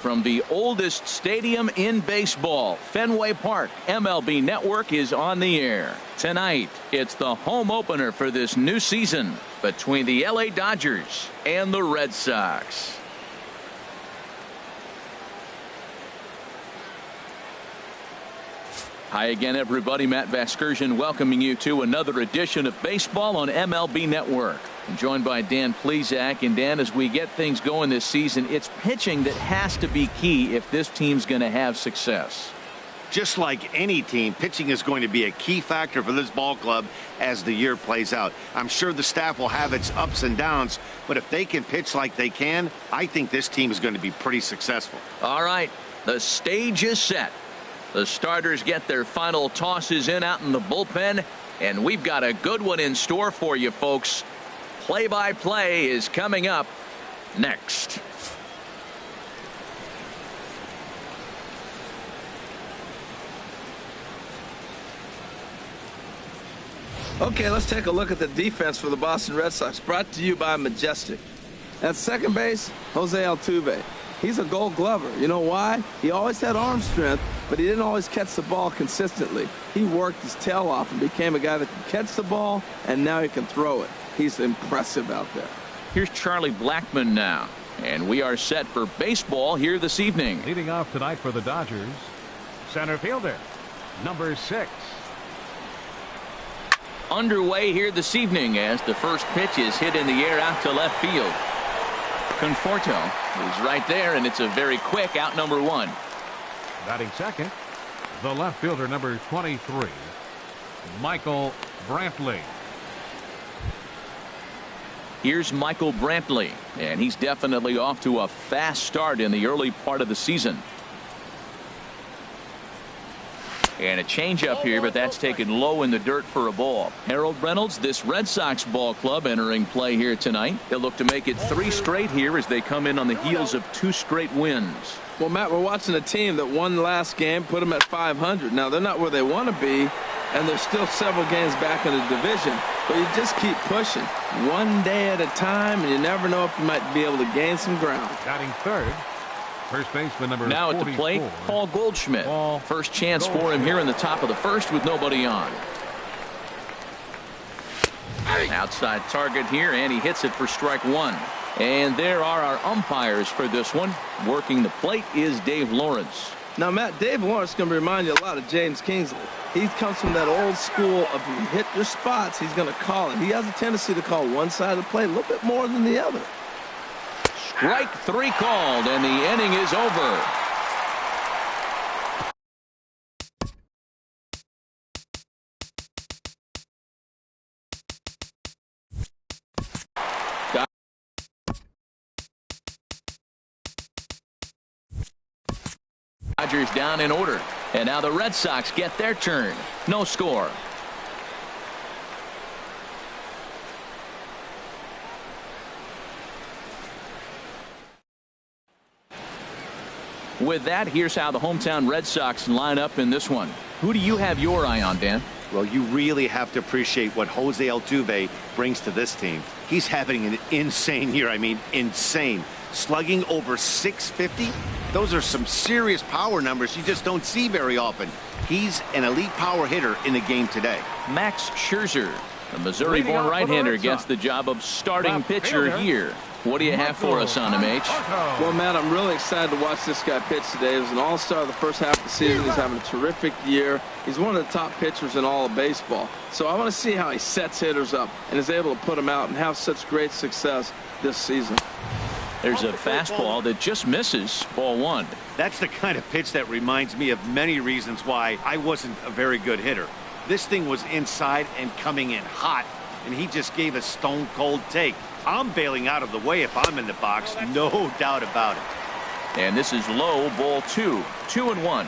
From the oldest stadium in baseball, Fenway Park, MLB Network is on the air. Tonight, it's the home opener for this new season between the LA Dodgers and the Red Sox. Hi again, everybody. Matt Vasgersian welcoming you to another edition of Baseball on MLB Network. I'm joined by Dan Plesac. And Dan, as we get things going this season, it's pitching that has to be key if this team's going to have success. Just like any team, pitching is going to be a key factor for this ball club as the year plays out. I'm sure the staff will have its ups and downs, but if they can pitch like they can, I think this team is going to be pretty successful. All right, the stage is set. The starters get their final tosses in out in the bullpen, and we've got a good one in store for you folks. Play-by-play is coming up next. Okay, let's take a look at the defense for the Boston Red Sox, brought to you by Majestic. At second base, Jose Altuve. He's a Gold Glover. You know why? He always had arm strength, but he didn't always catch the ball consistently. He worked his tail off and became a guy that can catch the ball, and now he can throw it. He's impressive out there. Here's Charlie Blackmon now, and we are set for baseball here this evening. Leading off tonight for the Dodgers, center fielder, number 6. Underway here this evening as the first pitch is hit in the air out to left field. Conforto is right there, and it's a very quick out, number 1. Batting second, the left fielder, number 23, Michael Brantley. Here's Michael Brantley, and he's definitely off to a fast start in the early part of the season. And a changeup here, but that's taken low in the dirt for a ball. Harold Reynolds, this Red Sox ball club entering play here tonight. They'll look to make it 3 straight here as they come in on the heels of 2 straight wins. Well, Matt, we're watching a team that won last game, put them at 500. Now, they're not where they want to be, and they're still several games back in the division. But you just keep pushing one day at a time, and you never know if you might be able to gain some ground. Batting third, first baseman number now 44, at the plate, Paul Goldschmidt. First chance for him here in the top of the first with nobody on. Outside target here, and he hits it for strike 1. And there are our umpires for this one. Working the plate is Dave Lawrence. Now, Matt, Dave Lawrence is going to remind you a lot of James Kingsley. He comes from that old school of if you hit your spots, he's going to call it. He has a tendency to call one side of the plate a little bit more than the other. Strike 3 called, and the inning is over. Dodgers down in order, and now the Red Sox get their turn. No score. With that, here's how the hometown Red Sox line up in this one. Who do you have your eye on, Dan? Well, you really have to appreciate what Jose Altuve brings to this team. He's having an insane year. I mean, insane. Slugging over 650. Those are some serious power numbers you just don't see very often. He's an elite power hitter in the game today. Max Scherzer, the Missouri-born right-hander, gets the job of starting pitcher here. What do you have for us on him, H? Well, Matt, I'm really excited to watch this guy pitch today. He was an all-star the first half of the season. He's having a terrific year. He's one of the top pitchers in all of baseball. So I want to see how he sets hitters up and is able to put them out and have such great success this season. There's a fastball that just misses, ball 1. That's the kind of pitch that reminds me of many reasons why I wasn't a very good hitter. This thing was inside and coming in hot, and he just gave a stone-cold take. I'm bailing out of the way if I'm in the box, no doubt about it. And this is low, ball 2. 2-1.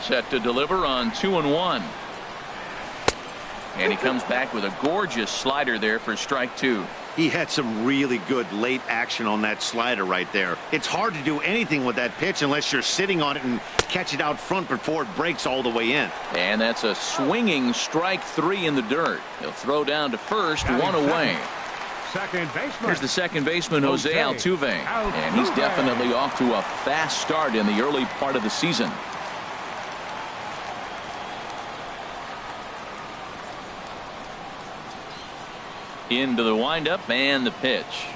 Set to deliver on 2-1. And he comes back with a gorgeous slider there for strike 2. He had some really good late action on that slider right there. It's hard to do anything with that pitch unless you're sitting on it and catch it out front before it breaks all the way in. And that's a swinging strike 3 in the dirt. He'll throw down to first, 1 away. Second baseman. Here's the second baseman, Jose Altuve. And he's definitely off to a fast start in the early part of the season. Into the windup and the pitch.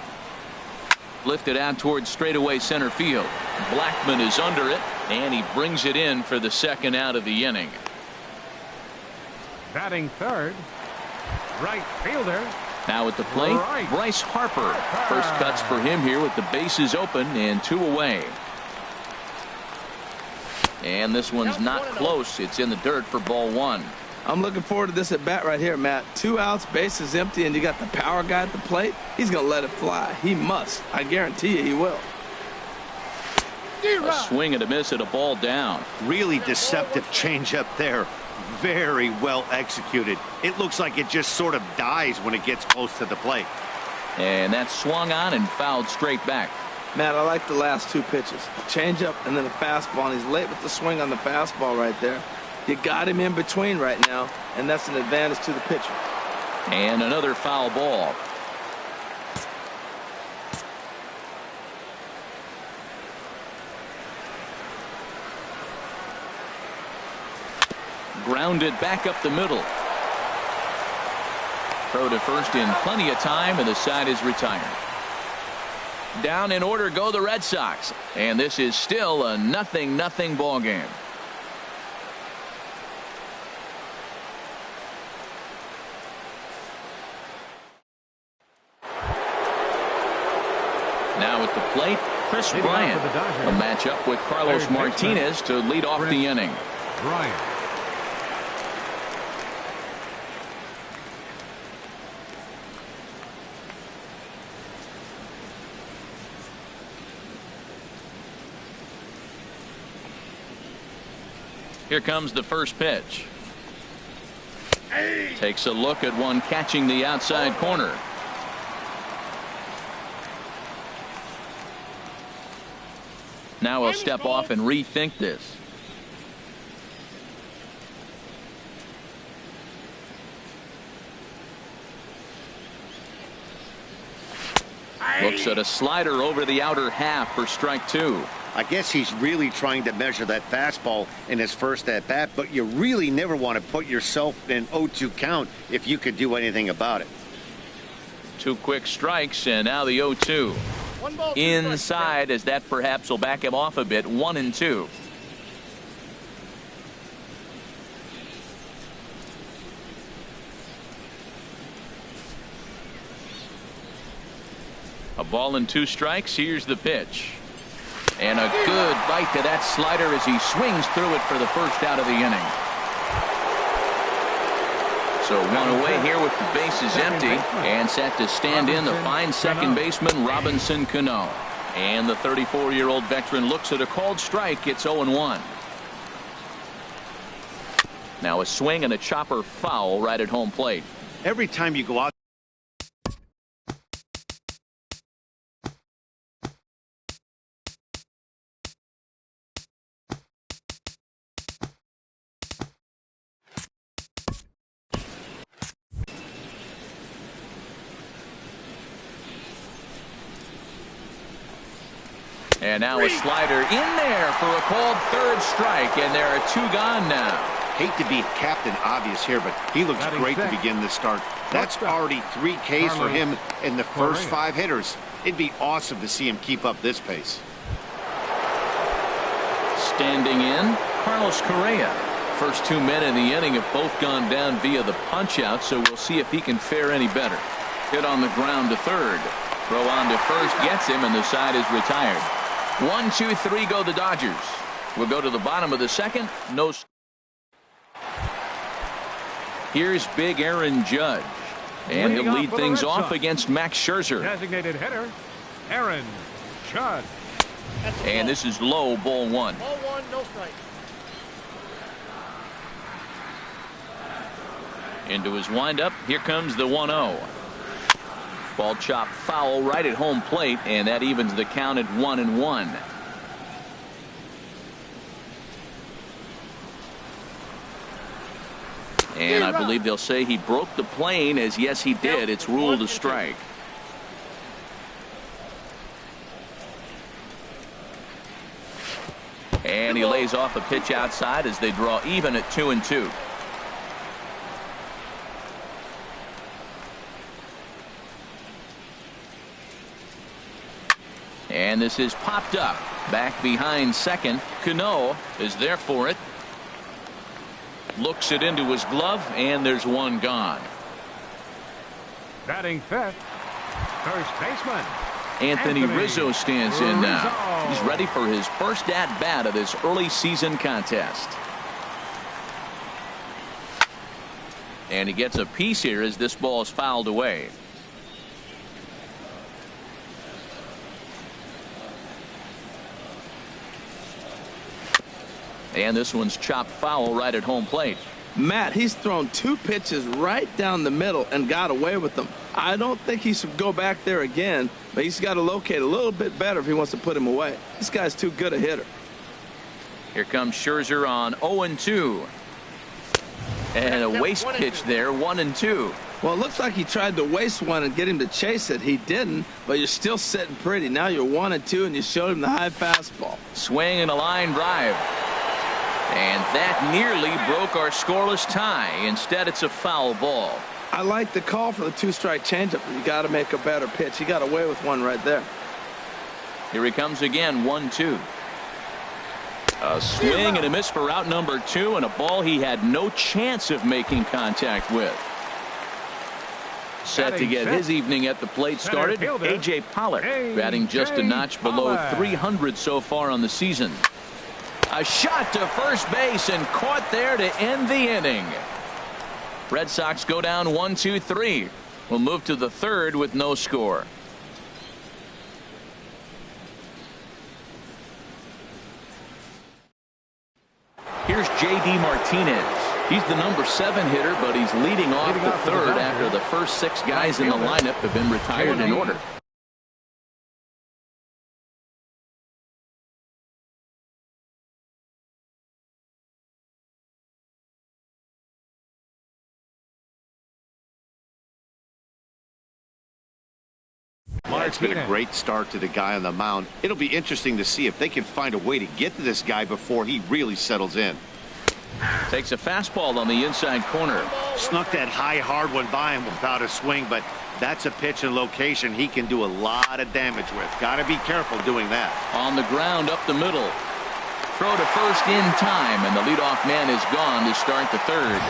Lifted out towards straightaway center field. Blackman is under it, and he brings it in for the second out of the inning. Batting third, right fielder. Now at the plate, Bryce Harper. First cuts for him here with the bases open and 2 away. And this one's not close. It's in the dirt for ball 1. I'm looking forward to this at bat right here, Matt. 2 outs, bases empty, and you got the power guy at the plate. He's going to let it fly. He must. I guarantee you he will. A swing and a miss at a ball down. Really deceptive changeup there. Very well executed. It looks like it just sort of dies when it gets close to the plate. And that's swung on and fouled straight back. Matt, I like the last 2 pitches. A changeup and then a fastball, and he's late with the swing on the fastball right there. You got him in between right now, and that's an advantage to the pitcher. And another foul ball. Grounded back up the middle. Throw to first in plenty of time, and the side is retired. Down in order go the Red Sox, and this is still a 0-0 ball game. Now at the plate, Chris Bryant. A matchup with Carlos Martinez to lead off the inning. Bryant. Here comes the first pitch. Takes a look at one catching the outside corner. Now he'll step off and rethink this. Looks at a slider over the outer half for strike 2. I guess he's really trying to measure that fastball in his first at bat, but you really never want to put yourself in an 0-2 count if you could do anything about it. 2 quick strikes, and now the 0-2. Inside, as that perhaps will back him off a bit. 1-2. A ball and 2 strikes. Here's the pitch. And a good bite to that slider as he swings through it for the first out of the inning. So 1 away here with the bases empty, and set to stand in the fine second baseman Robinson Cano. And the 34-year-old veteran looks at a called strike. It's 0-1. Now a swing and a chopper foul right at home plate. Every time you go out and now a slider in there for a called third strike, and there are 2 gone now. Hate to be Captain Obvious here, but he looks great to begin this start. That's already 3 Ks for him in the first 5 hitters. It'd be awesome to see him keep up this pace. Standing in, Carlos Correa. First 2 men in the inning have both gone down via the punch-out, so we'll see if he can fare any better. Hit on the ground to third. Throw on to first gets him, and the side is retired. 1, 2, 3 go the Dodgers. We'll go to the bottom of the second. No. Here's big Aaron Judge, and he'll lead things off against Max Scherzer. Designated hitter, Aaron Judge. And this is low, ball 1. Ball 1, no strike. Into his windup. Here comes the 1-0. Ball chopped foul right at home plate, and that evens the count at 1-1. And I believe they'll say he broke the plane, as yes he did. It's ruled a strike. And he lays off a pitch outside as they draw even at 2-2. And this is popped up. Back behind second. Cano is there for it. Looks it into his glove, and there's one gone. Batting fifth, first baseman Anthony Rizzo stands in now. He's ready for his first at-bat of this early season contest. And he gets a piece here as this ball is fouled away. And this one's chopped foul right at home plate. Matt, he's thrown 2 pitches right down the middle and got away with them. I don't think he should go back there again, but he's got to locate a little bit better if he wants to put him away. This guy's too good a hitter. Here comes Scherzer on 0-2. And a waste pitch there, 1-2. Well, it looks like he tried to waste one and get him to chase it. He didn't, but you're still sitting pretty. Now you're 1-2, and you showed him the high fastball. Swing and a line drive. And that nearly broke our scoreless tie. Instead, it's a foul ball. I like the call for the 2-strike changeup. You got to make a better pitch. He got away with one right there. Here he comes again, 1-2. A swing and a miss for out number 2, and a ball he had no chance of making contact with. Set to get his evening at the plate started, A.J. Pollock, batting just a notch below 300 so far on the season. A shot to first base and caught there to end the inning. Red Sox go down 1-2-3. We'll move to the third with no score. Here's J.D. Martinez. He's the number 7 hitter, but he's leading off the third after the first 6 guys in the lineup have been retired in order. It's been a great start to the guy on the mound. It'll be interesting to see if they can find a way to get to this guy before he really settles in. Takes a fastball on the inside corner. Snuck that high, hard one by him without a swing, but that's a pitch and location he can do a lot of damage with. Got to be careful doing that. On the ground up the middle. Throw to first in time, and the leadoff man is gone to start the third.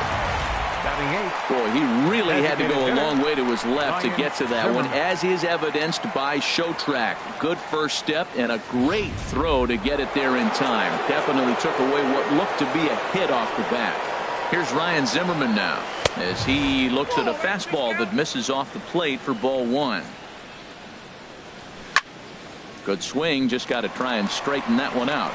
Boy, he really had to go a long way to his left to get to that one, as is evidenced by Showtrack. Good first step and a great throw to get it there in time. Definitely took away what looked to be a hit off the bat. Here's Ryan Zimmerman now as he looks at a fastball that misses off the plate for ball 1. Good swing, just got to try and straighten that one out.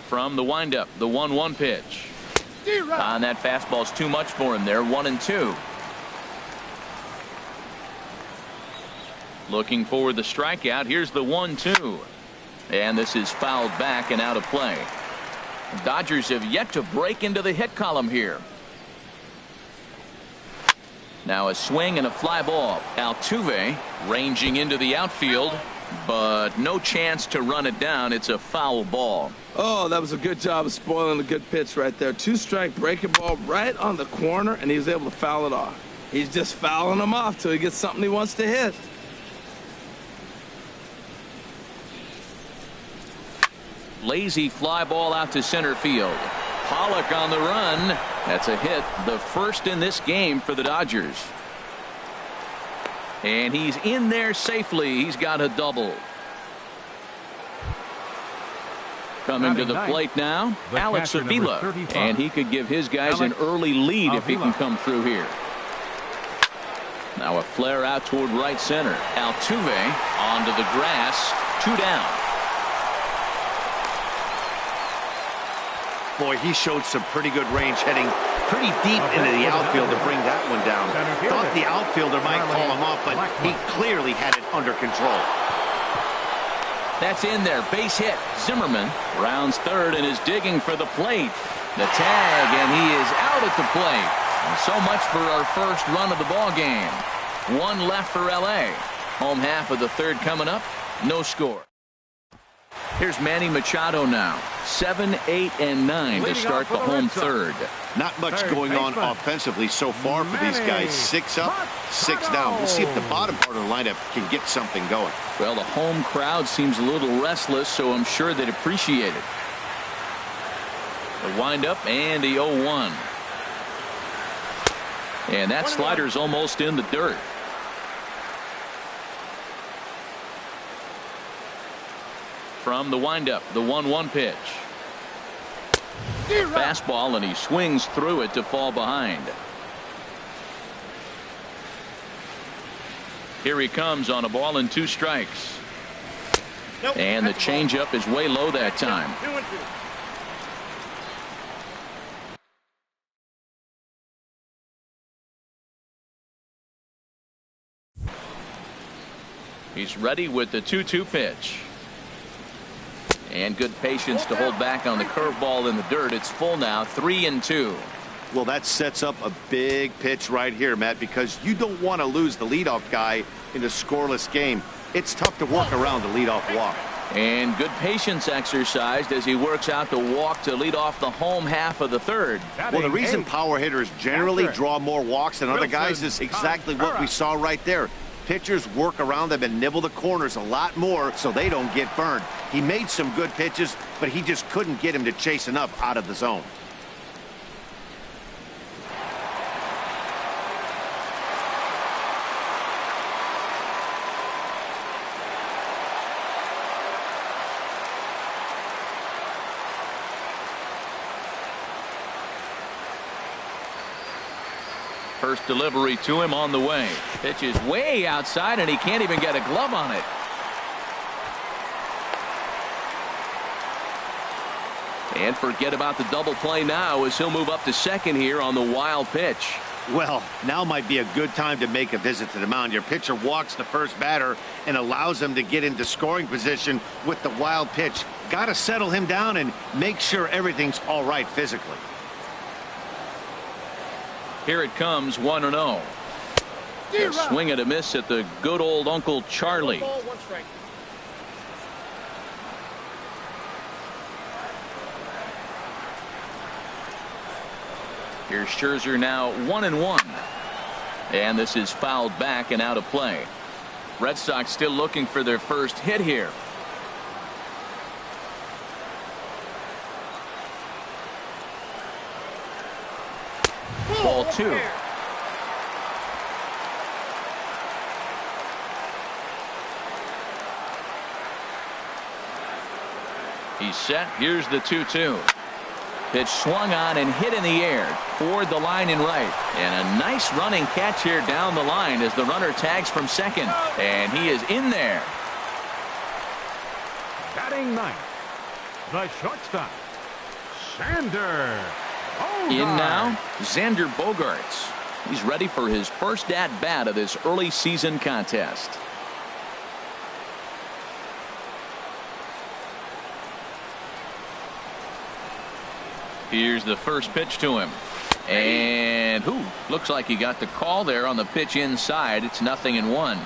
From the windup, the 1-1 pitch. And that fastball's too much for him there, 1-2. Looking for the strikeout. Here's the 1-2. And this is fouled back and out of play. The Dodgers have yet to break into the hit column here. Now a swing and a fly ball. Altuve ranging into the outfield, but no chance to run it down. It's a foul ball. Oh, that was a good job of spoiling a good pitch right there. 2-strike breaking ball right on the corner, and he was able to foul it off. He's just fouling them off till he gets something he wants to hit. Lazy fly ball out to center field. Pollock on the run. That's a hit, the first in this game for the Dodgers. And he's in there safely. He's got a double. Coming to the plate now, Alex Avila, and he could give his guys an early lead if he can come through here. Now a flare out toward right center. Altuve onto the grass, 2 down. Boy, he showed some pretty good range, heading pretty deep into the outfield to bring that one down. Thought the outfielder might call him off, but he clearly had it under control. That's in there. Base hit. Zimmerman rounds third and is digging for the plate. The tag, and he is out at the plate. And so much for our first run of the ball game. One left for L.A. Home half of the third coming up. No score. Here's Manny Machado now. 7, 8, and 9 to start the home third. Not much going on offensively so far for these guys. 6 up, 6 down. We'll see if the bottom part of the lineup can get something going. Well, the home crowd seems a little restless, so I'm sure they'd appreciate it. The windup and the 0-1. And that slider's almost in the dirt. From the windup, the 1-1 pitch. Fastball, and he swings through it to fall behind. Here he comes on a ball and 2 strikes. And the changeup is way low that time. He's ready with the 2-2 pitch. And good patience to hold back on the curveball in the dirt. It's full now, 3-2. Well, that sets up a big pitch right here, Matt, because you don't want to lose the leadoff guy in a scoreless game. It's tough to work around the leadoff walk. And good patience exercised as he works out the walk to lead off the home half of the third. Well, the reason power hitters generally draw more walks than other guys is exactly what we saw right there. Pitchers work around them and nibble the corners a lot more so they don't get burned. He made some good pitches, but he just couldn't get him to chase enough out of the zone. First delivery to him on the way. Pitch is way outside, and he can't even get a glove on it. And forget about the double play now as he'll move up to second here on the wild pitch. Well, now might be a good time to make a visit to the mound. Your pitcher walks the first batter and allows him to get into scoring position with the wild pitch. Got to settle him down and make sure everything's all right physically. Here it comes, 1-0. A swing and a miss at the good old Uncle Charlie. Here's Scherzer now 1-1. And this is fouled back and out of play. Red Sox still looking for their first hit here. Ball 2. He's set. Here's the 2-2. Pitch swung on and hit in the air toward the line and right. And a nice running catch here down the line as the runner tags from second. And he is in there. Batting ninth, the shortstop, Xander Bogaerts. In now, Xander Bogaerts. He's ready for his first at-bat of this early season contest. Here's the first pitch to him. And looks like he got the call there on the pitch inside. It's 0-1.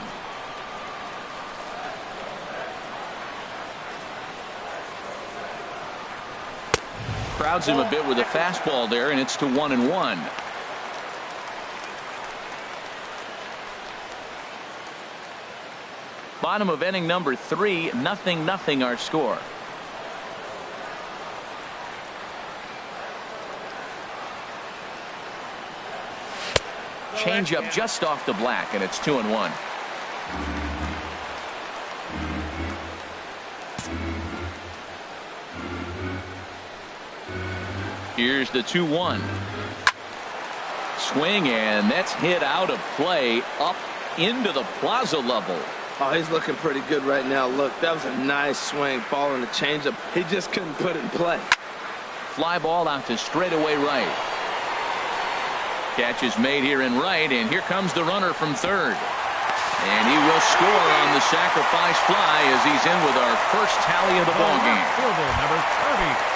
Crowds him a bit with a fastball there, and it's to 1-1. Bottom of inning number 3, 0-0 our score. Change up just off the black, and it's 2-1. Here's the 2-1. Swing, and that's hit out of play up into the plaza level. Oh, he's looking pretty good right now. Look, that was a nice swing, following the changeup. He just couldn't put it in play. fly ball out to straightaway right. Catch is made here in right, and here comes the runner from third. And he will score on the sacrifice fly as he's in with our first tally of the ballgame. Fielder, number 30.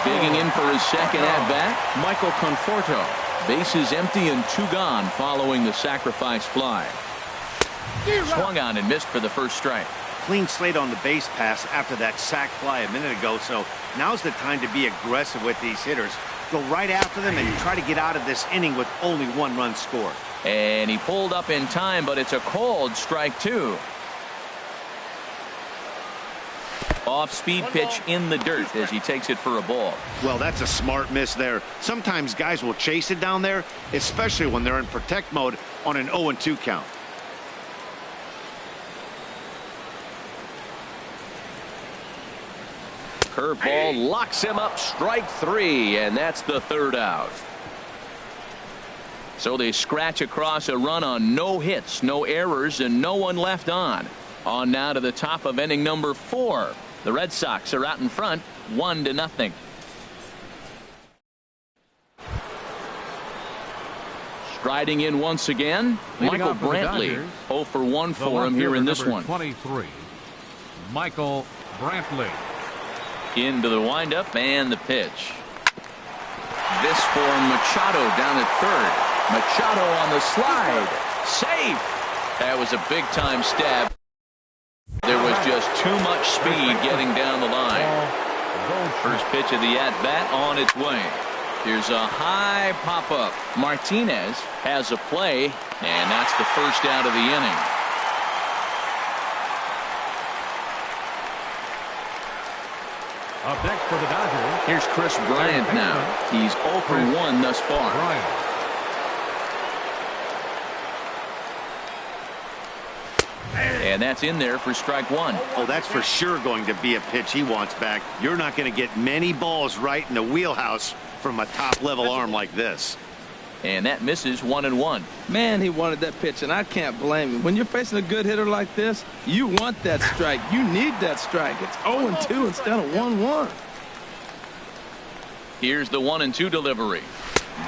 Digging in for his second at-bat, Michael Conforto. Bases empty and 2 gone following the sacrifice fly. Swung on and missed for the first strike. Clean slate on the base pass after that sac fly a minute ago, so now's the time to be aggressive with these hitters. Go right after them and try to get out of this inning with only 1 run scored. And he pulled up in time, but it's a cold strike 2. Off-speed pitch in the dirt as he takes it for a ball. Well, that's a smart miss there. Sometimes guys will chase it down there, especially when they're in protect mode on an 0-2 count. Curveball locks him up, strike 3, and that's the 3rd out. So they scratch across a run on no hits, no errors, and no one left on. On now to the top of inning number 4. The Red Sox are out in front, 1-0. Striding in once again, Leading Michael off for the Brantley. Dodgers, 0 for 1 for him here in this number one. 23, Michael Brantley. Into the windup and the pitch. This for Machado down at third. Machado on the slide. Safe. That was a big-time stab. There was just too much speed getting down the line. First pitch of the at-bat on its way. Here's a high pop-up. Martinez has a play, and that's the first out of the inning. Up next for the Dodgers. Here's Chris Bryant now. He's 0 for 1 thus far. Bryant. And that's in there for strike 1. Oh, that's for sure going to be a pitch he wants back. You're not going to get many balls right in the wheelhouse from a top-level arm like this. And that misses 1-1. Man, he wanted that pitch, and I can't blame him. When you're facing a good hitter like this, you want that strike. You need that strike. It's 0-2 instead of 1-1. Here's the 1-2 delivery.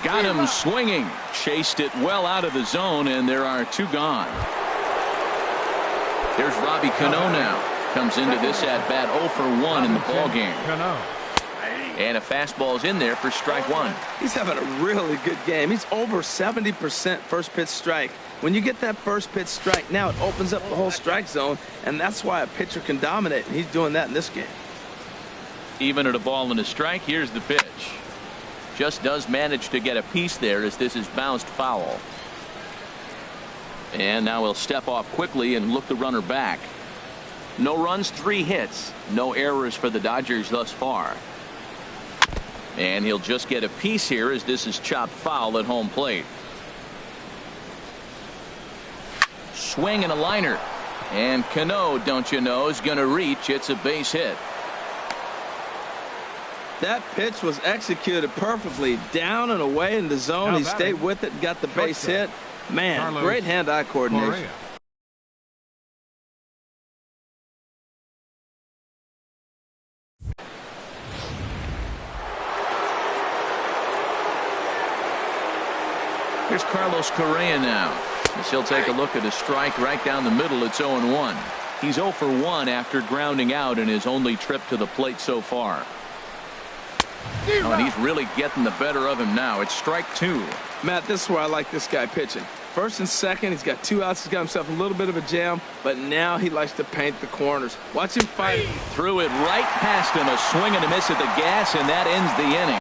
Got him swinging. Chased it well out of the zone, and there are 2 gone. Here's Robbie Cano now. Comes into this at-bat 0 for 1 in the ballgame. And a fastball's in there for strike 1. He's having a really good game. He's over 70% first pitch strike. When you get that first pitch strike, now it opens up the whole strike zone, and that's why a pitcher can dominate, and he's doing that in this game. Even at a ball and a strike, here's the pitch. Just does manage to get a piece there as this is bounced foul. And now he'll step off quickly and look the runner back. No runs, 3 hits. No errors for the Dodgers thus far. And he'll just get a piece here as this is chopped foul at home plate. Swing and a liner. And Cano, don't you know, is going to reach. It's a base hit. That pitch was executed perfectly. Down and away in the zone. He stayed with it and got the base hit. Man, great hand-eye coordination. Here's Carlos Correa now. As he'll take a look at a strike right down the middle. It's 0-1. He's 0 for 1 after grounding out in his only trip to the plate so far. Oh, and he's really getting the better of him now. It's strike 2. Matt, this is where I like this guy pitching. First and second, he's got 2 outs. He's got himself a little bit of a jam, but now he likes to paint the corners. Watch him fight. Threw it right past him. A swing and a miss at the gas, and that ends the inning.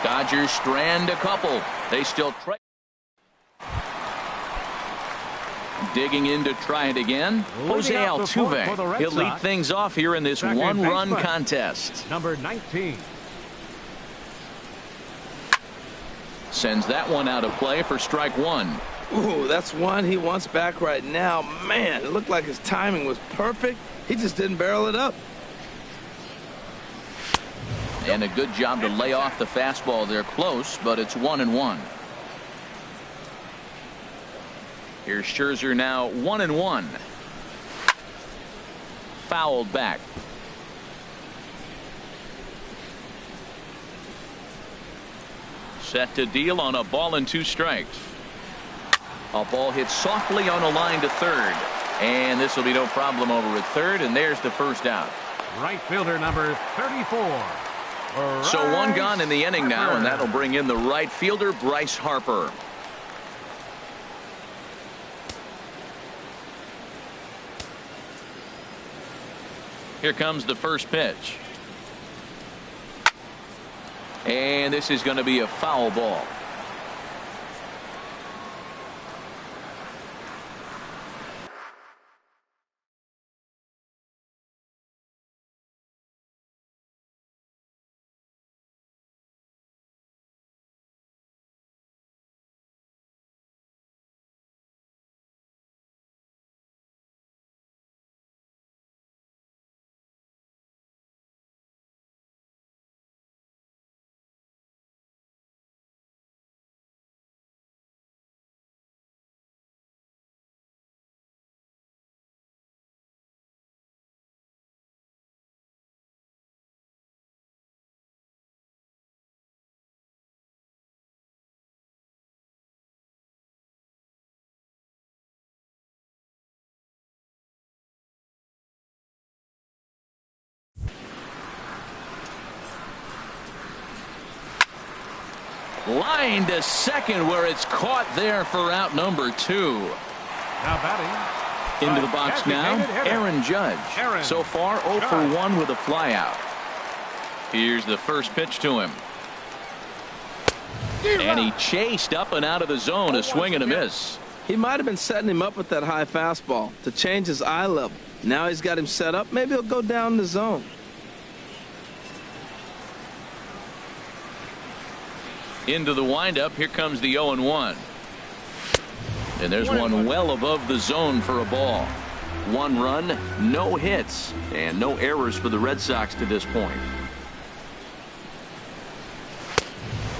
Dodgers strand a couple. They still try. Digging in to try it again. Jose Altuve. He'll lead things off here in this one-run contest. Number 19. Sends that one out of play for strike one. Ooh, that's one he wants back right now. Man, it looked like his timing was perfect. He just didn't barrel it up. And a good job to lay off the fastball. They're close, but it's 1-1. Here's Scherzer now 1-1. Fouled back. Set to deal on a ball and 2 strikes. A ball hit softly on a line to third. And this will be no problem over at third. And there's the first out. Right fielder number 34. So one gone in the inning now, and that'll bring in the right fielder, Bryce Harper. Here comes the first pitch. And this is going to be a foul ball. Line to second, where it's caught there for out number 2. Now batting. Into the box now, Aaron Judge. So far 0 for 1 with a flyout. Here's the first pitch to him. And he chased up and out of the zone. A swing and a miss. He might have been setting him up with that high fastball to change his eye level. Now he's got him set up. Maybe he'll go down the zone. Into the windup. Here comes the 0-1. And there's one well above the zone for a ball. 1 run, no hits, and no errors for the Red Sox to this point.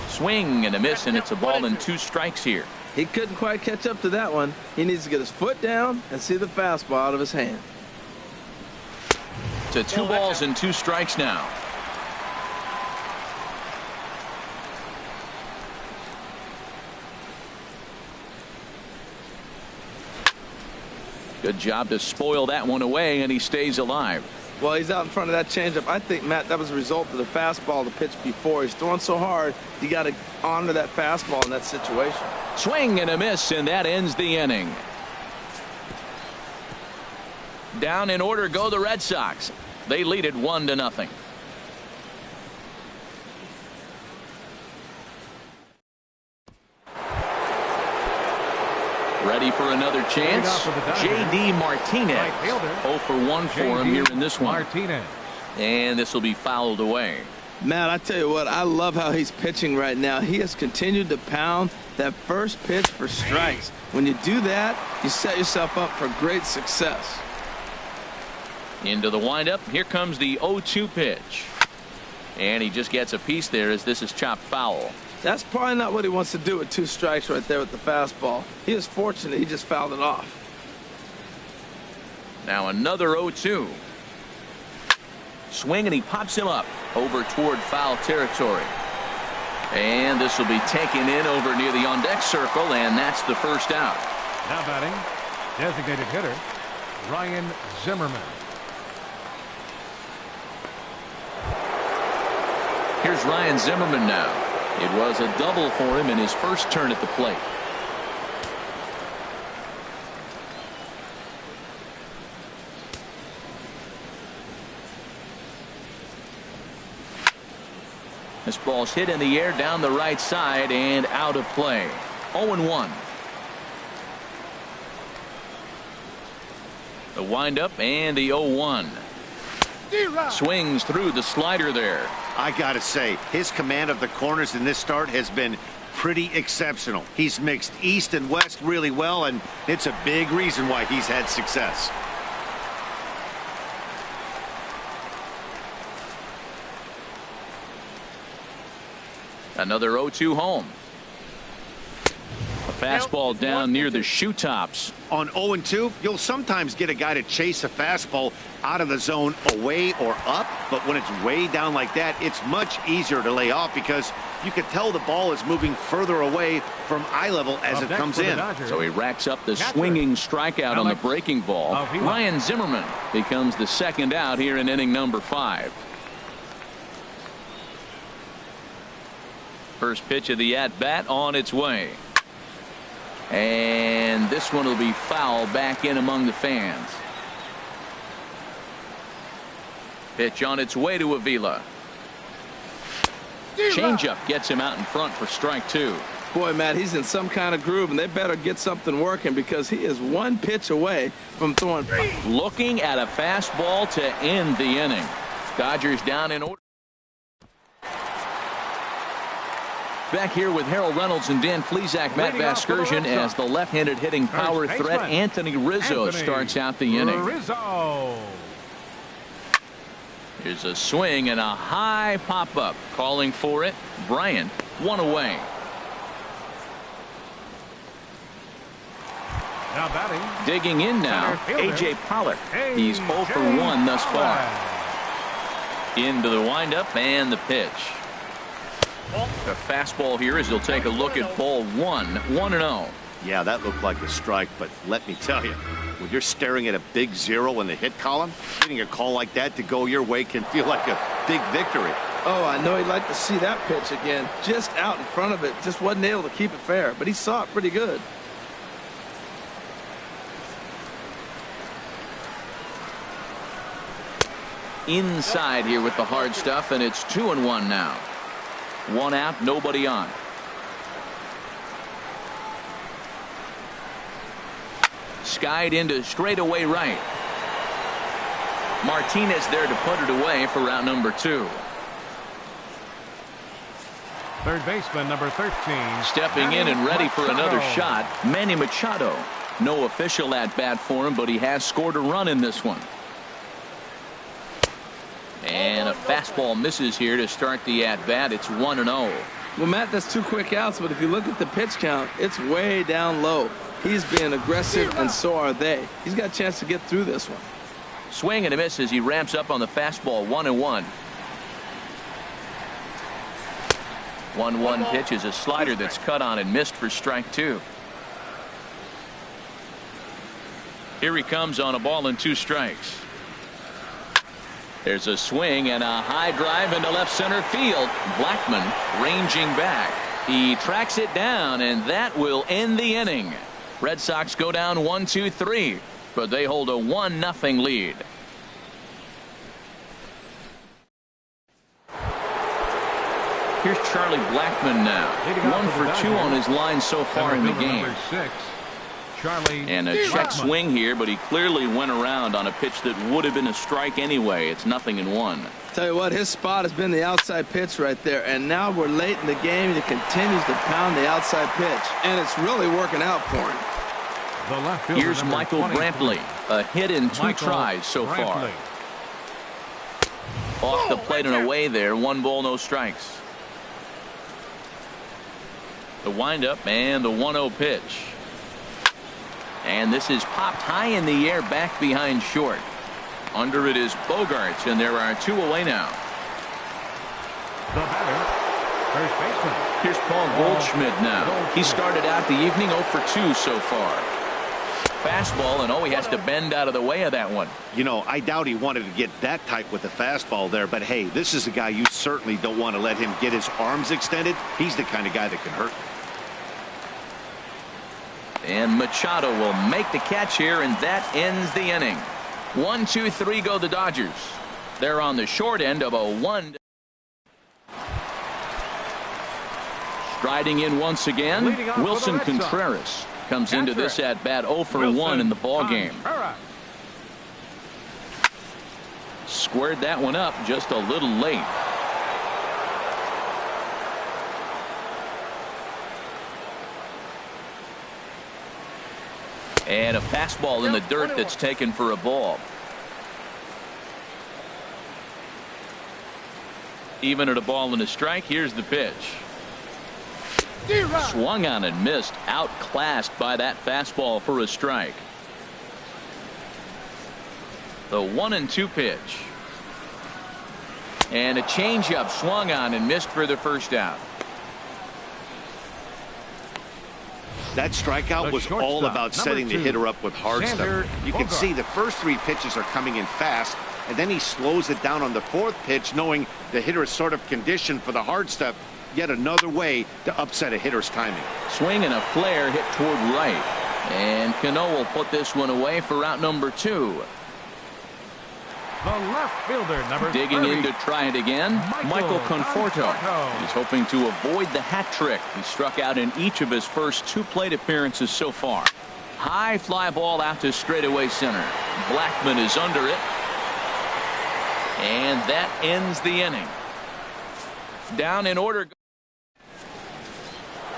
Swing and a miss, and it's a ball and 2 strikes here. He couldn't quite catch up to that one. He needs to get his foot down and see the fastball out of his hand. To 2 balls and 2 strikes now. Good job to spoil that one away, and he stays alive. Well, he's out in front of that changeup. I think, Matt, that was a result of the fastball the pitch before. He's throwing so hard, you got to honor that fastball in that situation. Swing and a miss, and that ends the inning. Down in order go the Red Sox. They lead it 1-0. Ready for another chance. J.D. Martinez. 0 for 1 for him here in this one. And this will be fouled away. Matt, I tell you what, I love how he's pitching right now. He has continued to pound that first pitch for strikes. When you do that, you set yourself up for great success. Into the windup. Here comes the 0-2 pitch. And he just gets a piece there as this is chopped foul. That's probably not what he wants to do with 2 strikes right there with the fastball. He is fortunate he just fouled it off. Now another 0-2. Swing, and he pops him up over toward foul territory. And this will be taken in over near the on-deck circle, and that's the first out. Now batting, designated hitter, Ryan Zimmerman. Here's Ryan Zimmerman now. It was a double for him in his first turn at the plate. This ball's hit in the air down the right side and out of play. 0-1. The windup and the 0-1. Swings through the slider there. I gotta say, his command of the corners in this start has been pretty exceptional. He's mixed east and west really well, and it's a big reason why he's had success. Another 0-2 home. A fastball down near the shoe tops. On 0-2, you'll sometimes get a guy to chase a fastball out of the zone away or up, but when it's way down like that, it's much easier to lay off because you can tell the ball is moving further away from eye level as it comes in. So he racks up the swinging strikeout on the breaking ball. Ryan Zimmerman becomes the second out here in inning number 5. First pitch of the at-bat on its way. And this one will be foul back in among the fans. Pitch on its way to Avila. Changeup gets him out in front for strike 2. Boy, Matt, he's in some kind of groove, and they better get something working because he is one pitch away from throwing. Looking at a fastball to end the inning. Dodgers down in order. Back here with Harold Reynolds and Dan Plesac, Matt Vasgersian, as the left-handed hitting power threat Anthony Rizzo starts out the inning. Here's a swing and a high pop-up. Calling for it. Bryant, one away. Now batting. Digging in now, A.J. Pollock. He's 0 for 1 thus far. Into the windup and the pitch. A fastball here as he'll take a look at ball 1, 1-0. Yeah, that looked like a strike, but let me tell you, when you're staring at a big 0 in the hit column, getting a call like that to go your way can feel like a big victory. Oh, I know he'd like to see that pitch again. Just out in front of it. Just wasn't able to keep it fair, but he saw it pretty good. Inside here with the hard stuff, and it's 2-1 now. 1 out, nobody on. Skied into straightaway right. Martinez there to put it away for route number 2. Third baseman number 13. Stepping in and ready for another shot, Manny Machado. No official at bat for him, but he has scored a run in this one. And a fastball misses here to start the at-bat. It's 1-0. Well, Matt, that's 2 quick outs, but if you look at the pitch count, it's way down low. He's being aggressive, and so are they. He's got a chance to get through this one. Swing and a miss as he ramps up on the fastball. 1-1. 1-1 pitch is a slider that's cut on and missed for strike 2. Here he comes on a ball and 2 strikes. There's a swing and a high drive into left center field. Blackmon ranging back. He tracks it down, and that will end the inning. Red Sox go down 1-2-3, but they hold a 1-0 lead. Here's Charlie Blackmon now. 1 for 2 on his line so far in the game. And a check swing here, but he clearly went around on a pitch that would have been a strike anyway. It's 0-1. Tell you what, his spot has been the outside pitch right there, and now we're late in the game, and he continues to pound the outside pitch, and it's really working out for him. Here's Michael Brantley, a hit in 2 tries so far. Off the plate and away there. 1 ball, no strikes. The windup and the 1-0 pitch. And this is popped high in the air back behind short. Under it is Bogarts, and there are 2 away now. The batter, first baseman. Here's Paul Goldschmidt now. He started out the evening 0 for 2 so far. Fastball, and he has to bend out of the way of that one. You know, I doubt he wanted to get that tight with the fastball there, but hey, this is a guy you certainly don't want to let him get his arms extended. He's the kind of guy that can hurt. And Machado will make the catch here, and that ends the inning. 1-2-3 go the Dodgers. They're on the short end of a 1. Riding in once again, Wilson Contreras comes into this at bat 0 for 1 in the ball game. Squared that one up just a little late. And a fastball in the dirt that's taken for a ball. Even at a ball and a strike, here's the pitch. Swung on and missed, outclassed by that fastball for a strike. The 1-2 pitch. And a changeup swung on and missed for the first out. That strikeout was all about setting the hitter up with hard stuff. You can see the first 3 pitches are coming in fast, and then he slows it down on the 4th pitch, knowing the hitter is sort of conditioned for the hard stuff. Yet another way to upset a hitter's timing. Swing and a flare hit toward right. And Cano will put this one away for out number 2. The left fielder, number Digging 30. in to try it again, Michael Conforto. He's hoping to avoid the hat trick. He struck out in each of his first 2 plate appearances so far. High fly ball out to straightaway center. Blackman is under it. And that ends the inning. Down in order.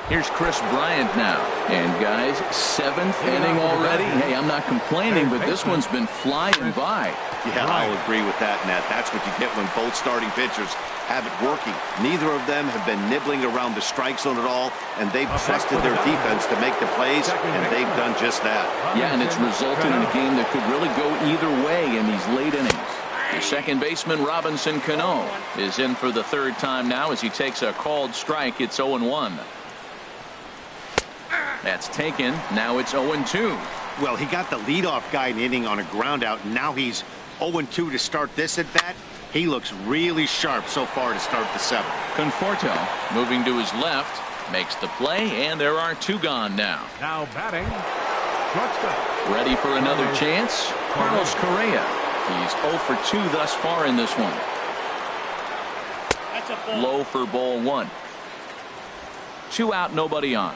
Here's Chris Bryant now. And guys, 7th inning already. Hey, I'm not complaining, but this one's been flying by. Yeah, I'll agree with that, Nat. That's what you get when both starting pitchers have it working. Neither of them have been nibbling around the strike zone at all, and they've trusted their defense to make the plays, and they've done just that. Yeah, and it's resulted in a game that could really go either way in these late innings. The second baseman, Robinson Cano, is in for the 3rd time now as he takes a called strike. It's 0-1. That's taken. Now it's 0-2. Well, he got the leadoff guy in the inning on a ground out. Now he's 0-2 to start this at bat. He looks really sharp so far to start the 7th. Conforto moving to his left, makes the play, and there are 2 gone now. Now batting, shortstop. Ready for another chance, Carlos Correa. He's 0 for 2 thus far in this one. Low for ball 1. 2 out, nobody on.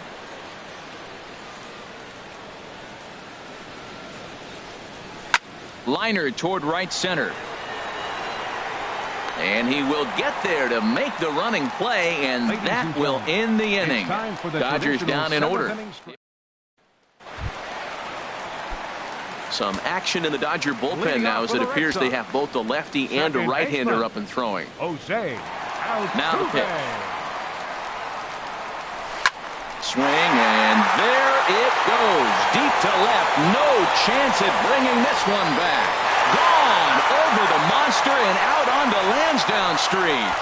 Liner toward right center. And he will get there to make the running play, and that will end the inning. Dodgers down in order. Some action in the Dodger bullpen now as it appears they have both a lefty and a right-hander up and throwing. Now the pitch. Swing, and there it goes. Deep to left. No chance at bringing this one back. Gone over the monster and out onto Lansdowne Street.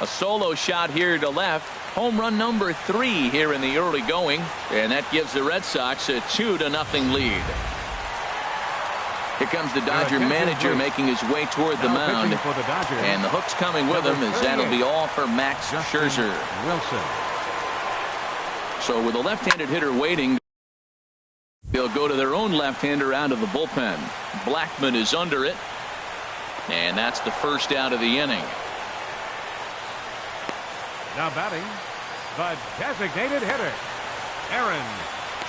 A solo shot here to left. Home run number 3 here in the early going, and that gives the Red Sox a 2-0 lead. Here comes the Dodger manager making his way toward the mound, and the hook's coming with him as that'll be all for Max Scherzer. So with a left-handed hitter waiting, they'll go to their own left-hander out of the bullpen. Blackman is under it, and that's the first out of the inning. Now batting, the designated hitter, Aaron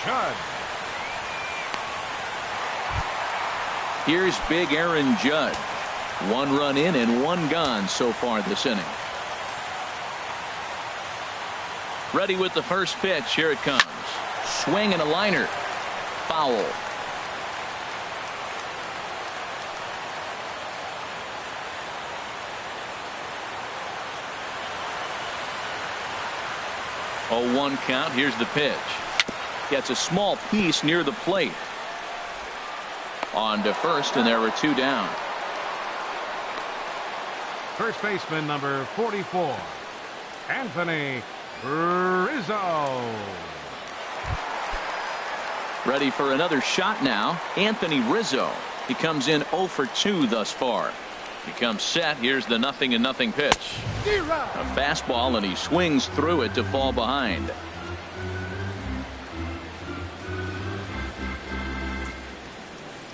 Judge. Here's big Aaron Judge. 1 run in and 1 gone so far this inning. Ready with the first pitch. Here it comes. Swing and a liner. Foul. Oh, 1 count. Here's the pitch. Gets a small piece near the plate. On to first, and there were 2 down. First baseman number 44, Anthony Rizzo. Ready for another shot now. Anthony Rizzo. He comes in 0 for 2 thus far. He comes set. Here's the 0-0 pitch. A fastball, and he swings through it to fall behind.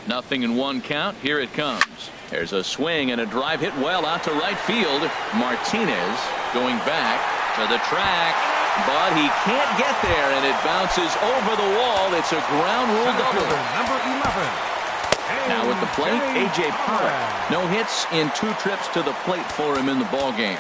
Nothing in 1 count. Here it comes. There's a swing and a drive hit well out to right field. Martinez going back to the track, but he can't get there, and it bounces over the wall. It's a ground rule double. Number 11. Now at the plate, A.J. Pollock. No hits in 2 trips to the plate for him in the ballgame.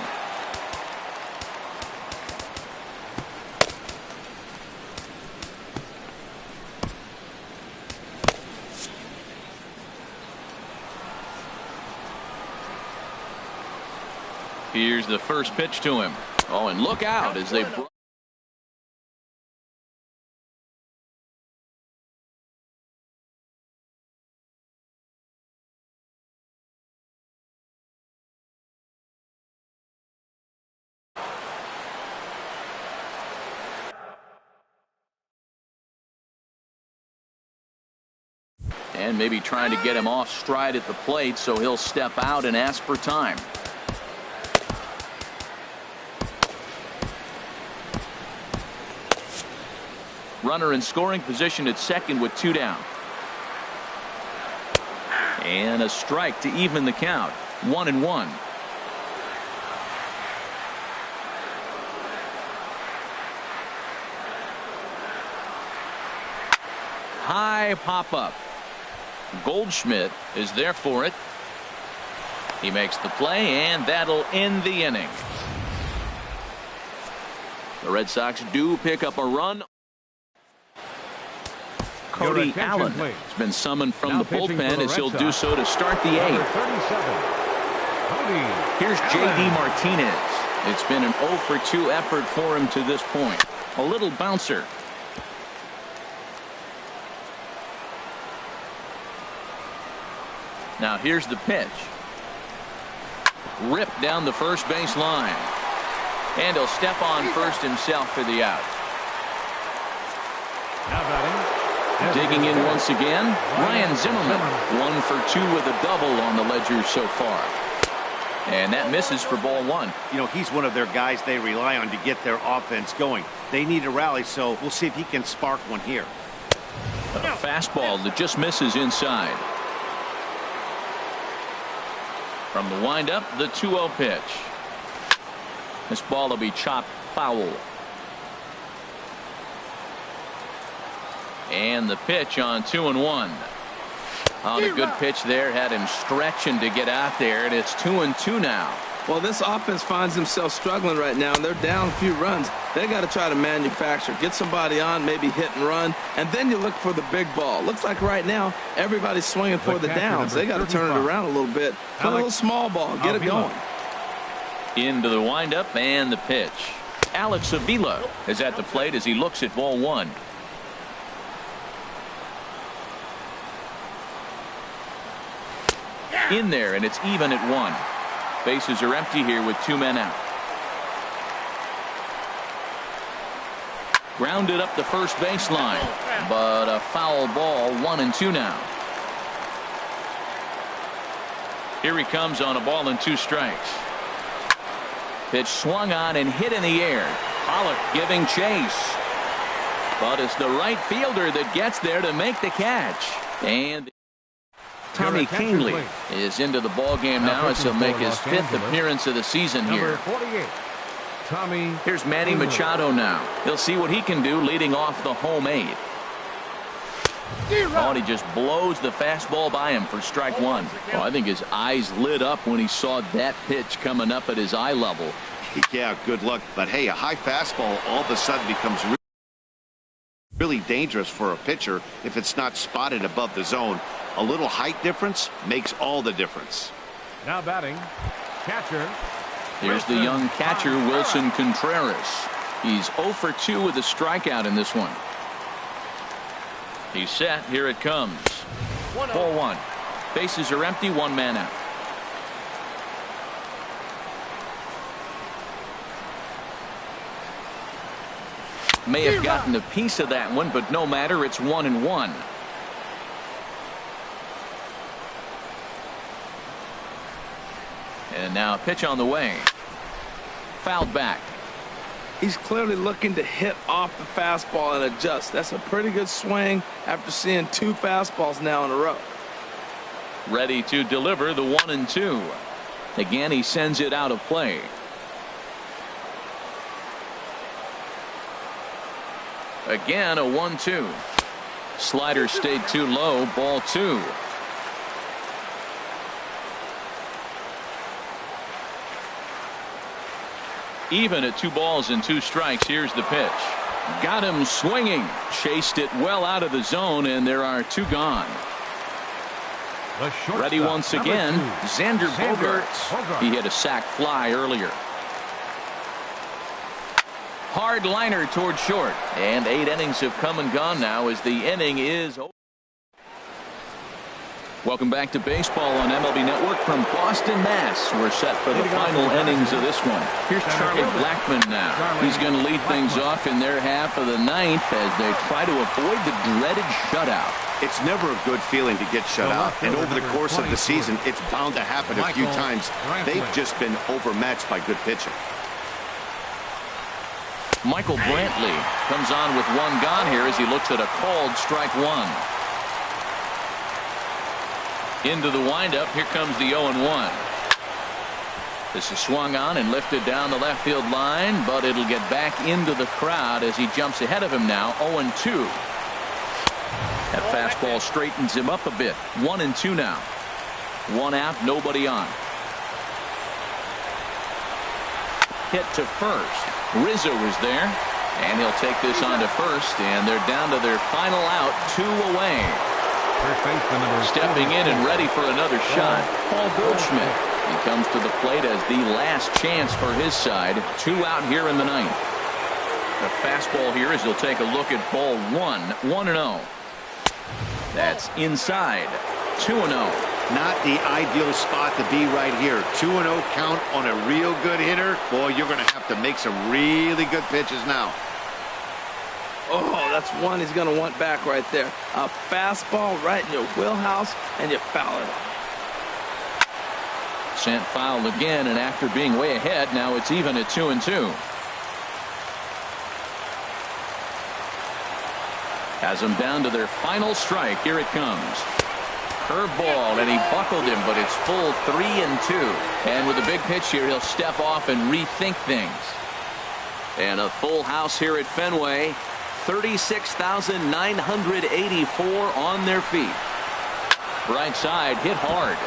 Here's the first pitch to him. Oh, and look out as they... And maybe trying to get him off stride at the plate, so he'll step out and ask for time. Runner in scoring position at second with 2 down. And a strike to even the count. 1-1. High pop up. Goldschmidt is there for it. He makes the play, and that'll end the inning. The Red Sox do pick up a run. Cody Allen has been summoned from the bullpen as he'll do so to start the 8th. Here's J.D. Martinez. It's been an 0-for-2 effort for him to this point. A little bouncer. Now here's the pitch. Ripped down the first base line. And he'll step on first himself for the out. Now batting. Digging in once again, Ryan Zimmerman. 1 for 2 with a double on the ledger so far. And that misses for ball 1. You know, he's one of their guys they rely on to get their offense going. They need a rally, so we'll see if he can spark one here. A fastball that just misses inside. From the windup, the 2-0 pitch. This ball will be chopped foul. And the pitch on 2-1. On a good pitch there, had him stretching to get out there, and it's 2-2 now. Well, this offense finds themselves struggling right now, and they're down a few runs. They got to try to manufacture, get somebody on, maybe hit and run, and then you look for the big ball. Looks like right now everybody's swinging for the downs. They got to turn it around a little bit. Put a little small ball, get it going. Into the windup and the pitch. Alex Avila is at the plate as he looks at ball 1. In there, and it's even at 1. Bases are empty here with 2 men out. Grounded up the first baseline, but a foul ball. 1-2 now. Here he comes on a ball and 2 strikes. Pitch swung on and hit in the air. Pollock giving chase, but it's the right fielder that gets there to make the catch. And Tommy Kingley is into the ball game now as he'll make his 5th appearance of the season here. Here's Manny Machado now. He'll see what he can do leading off the home 8th. Oh, and he just blows the fastball by him for strike 1. Oh, I think his eyes lit up when he saw that pitch coming up at his eye level. Yeah, good luck. But hey, a high fastball all of a sudden becomes really dangerous for a pitcher if it's not spotted above the zone. A little height difference makes all the difference. Now batting, catcher. Here's the young catcher, Wilson Contreras. He's 0 for 2 with a strikeout in this one. He's set. Here it comes. Ball 1. Bases are empty. 1 man out. May have gotten a piece of that one, but no matter. It's 1-1. And now a pitch on the way. Fouled back. He's clearly looking to hit off the fastball and adjust. That's a pretty good swing after seeing 2 fastballs now in a row. Ready to deliver the 1-2. Again, he sends it out of play. Again, a 1-2. Slider stayed too low. Ball 2. Even at 2 balls and 2 strikes. Here's the pitch. Got him swinging. Chased it well out of the zone, and there are 2 gone. Ready once again, Xander Bogaerts. He hit a sac fly earlier. Hard liner toward short. And 8 innings have come and gone now as the inning is over. Welcome back to baseball on MLB Network from Boston, Mass. We're set for the final innings of this one. Here's Charlie Blackmon now. He's going to lead things off in their half of the 9th as they try to avoid the dreaded shutout. It's never a good feeling to get shut out, and over the course of the season, it's bound to happen a few times. They've just been overmatched by good pitching. Michael Brantley comes on with 1 gone here as he looks at a called strike 1. Into the windup. Here comes the 0-1. This is swung on and lifted down the left field line, but it'll get back into the crowd as he jumps ahead of him now. 0-2. That fastball straightens him up a bit. 1-2 now. 1 out, nobody on. Hit to first. Rizzo is there, and he'll take this on to first, and they're down to their final out, 2 away. Stepping in and ready for another shot, Paul Goldschmidt. He comes to the plate as the last chance for his side. 2 out here in the 9th. The fastball here as he'll take a look at ball 1. 1-0. That's inside. 2-0. Not the ideal spot to be right here. 2-0 count on a real good hitter. Boy, you're going to have to make some really good pitches now. Oh, that's one he's going to want back right there. A fastball right in your wheelhouse, and you foul it off. Sent foul again, and after being way ahead, now it's even at 2-2. Has them down to their final strike. Here it comes. Curveball, and he buckled him, but it's full 3-2. And with a big pitch here, he'll step off and rethink things. And a full house here at Fenway. 36,984 on their feet. Right side hit hard.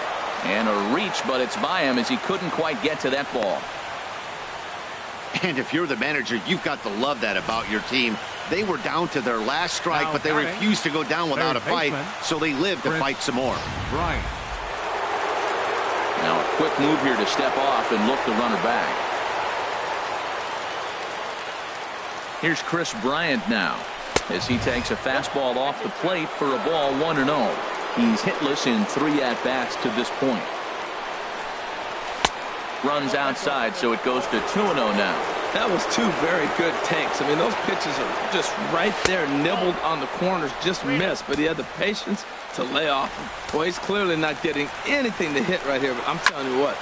And a reach, but it's by him as he couldn't quite get to that ball. And if you're the manager, you've got to love that about your team. They were down to their last strike, but they refused to go down without a fight, so they lived to fight some more. Right. Now a quick move here to step off and look the runner back. Here's Chris Bryant now as he takes a fastball off the plate for a ball 1-0. He's hitless in 3 at-bats to this point. Runs outside, so it goes to 2-0 now. That was 2 very good takes. I mean, those pitches are just right there, nibbled on the corners, just missed, but he had the patience to lay off him. Well, he's clearly not getting anything to hit right here, but I'm telling you what.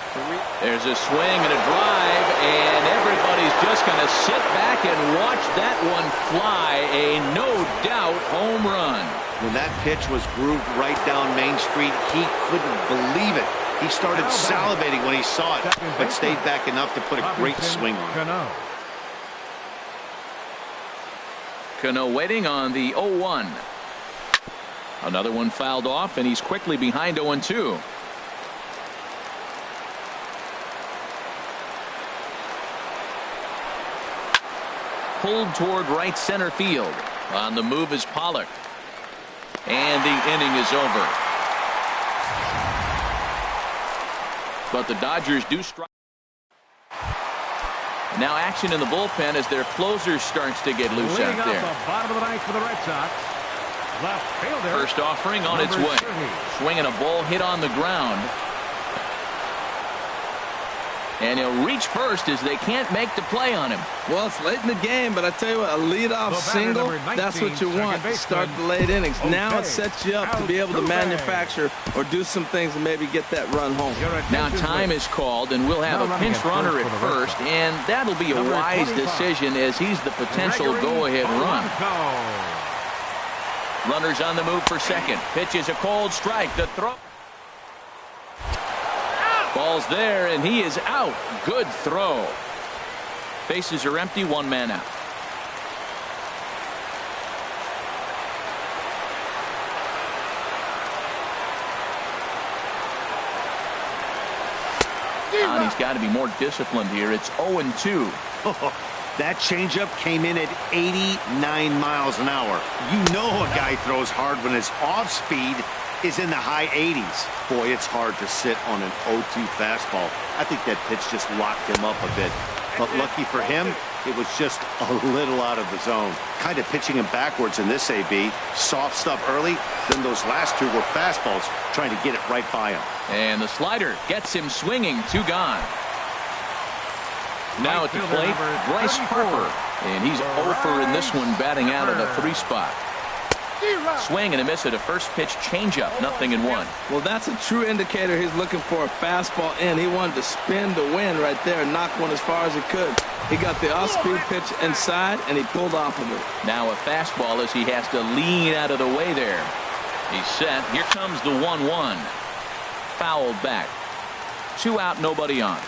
There's a swing and a drive, and everybody's just going to sit back and watch that one fly. A no-doubt home run. When that pitch was grooved right down Main Street, he couldn't believe it. He started salivating when he saw it, but stayed back enough to put a great swing on it. Cano waiting on the 0-1. Another one fouled off, and he's quickly behind 0-2. Pulled toward right center field. On the move is Pollock. And the inning is over. But the Dodgers do strike. Now action in the bullpen as their closer starts to get loose out there. The bottom of the 9th for the Red Sox. Left fielder. First offering on its way. Swinging a ball hit on the ground. And he'll reach first as they can't make the play on him. Well, it's late in the game, but I tell you what, a leadoff single, that's what you want to start the late innings. Now it sets you up to be able to manufacture or do some things and maybe get that run home. Now time is called, and we'll have a pinch runner at first, and that'll be a wise decision as he's the potential go-ahead run. Runners on the move for second. Pitch is a cold strike. The throw. Ball's there, and he is out. Good throw. Bases are empty, one man out. And he's got to be more disciplined here. It's 0-2. That changeup came in at 89 miles an hour. You know a guy throws hard when his off speed is in the high 80s. Boy, it's hard to sit on an 0-2 fastball. I think that pitch just locked him up a bit. But lucky for him, it was just a little out of the zone. Kind of pitching him backwards in this AB. Soft stuff early, then those last two were fastballs trying to get it right by him. And the slider gets him swinging. 2 gone. Now at the plate, Bryce Harper. And he's 0 in this one, batting out of the 3 spot. Swing and a miss at a first pitch changeup. 0-1. Well, that's a true indicator he's looking for a fastball in. He wanted to spin to win right there and knock one as far as he could. He got the off-speed pitch inside, and he pulled off of it. Now a fastball as he has to lean out of the way there. He's set. Here comes the 1-1. Fouled back. 2 out, nobody on.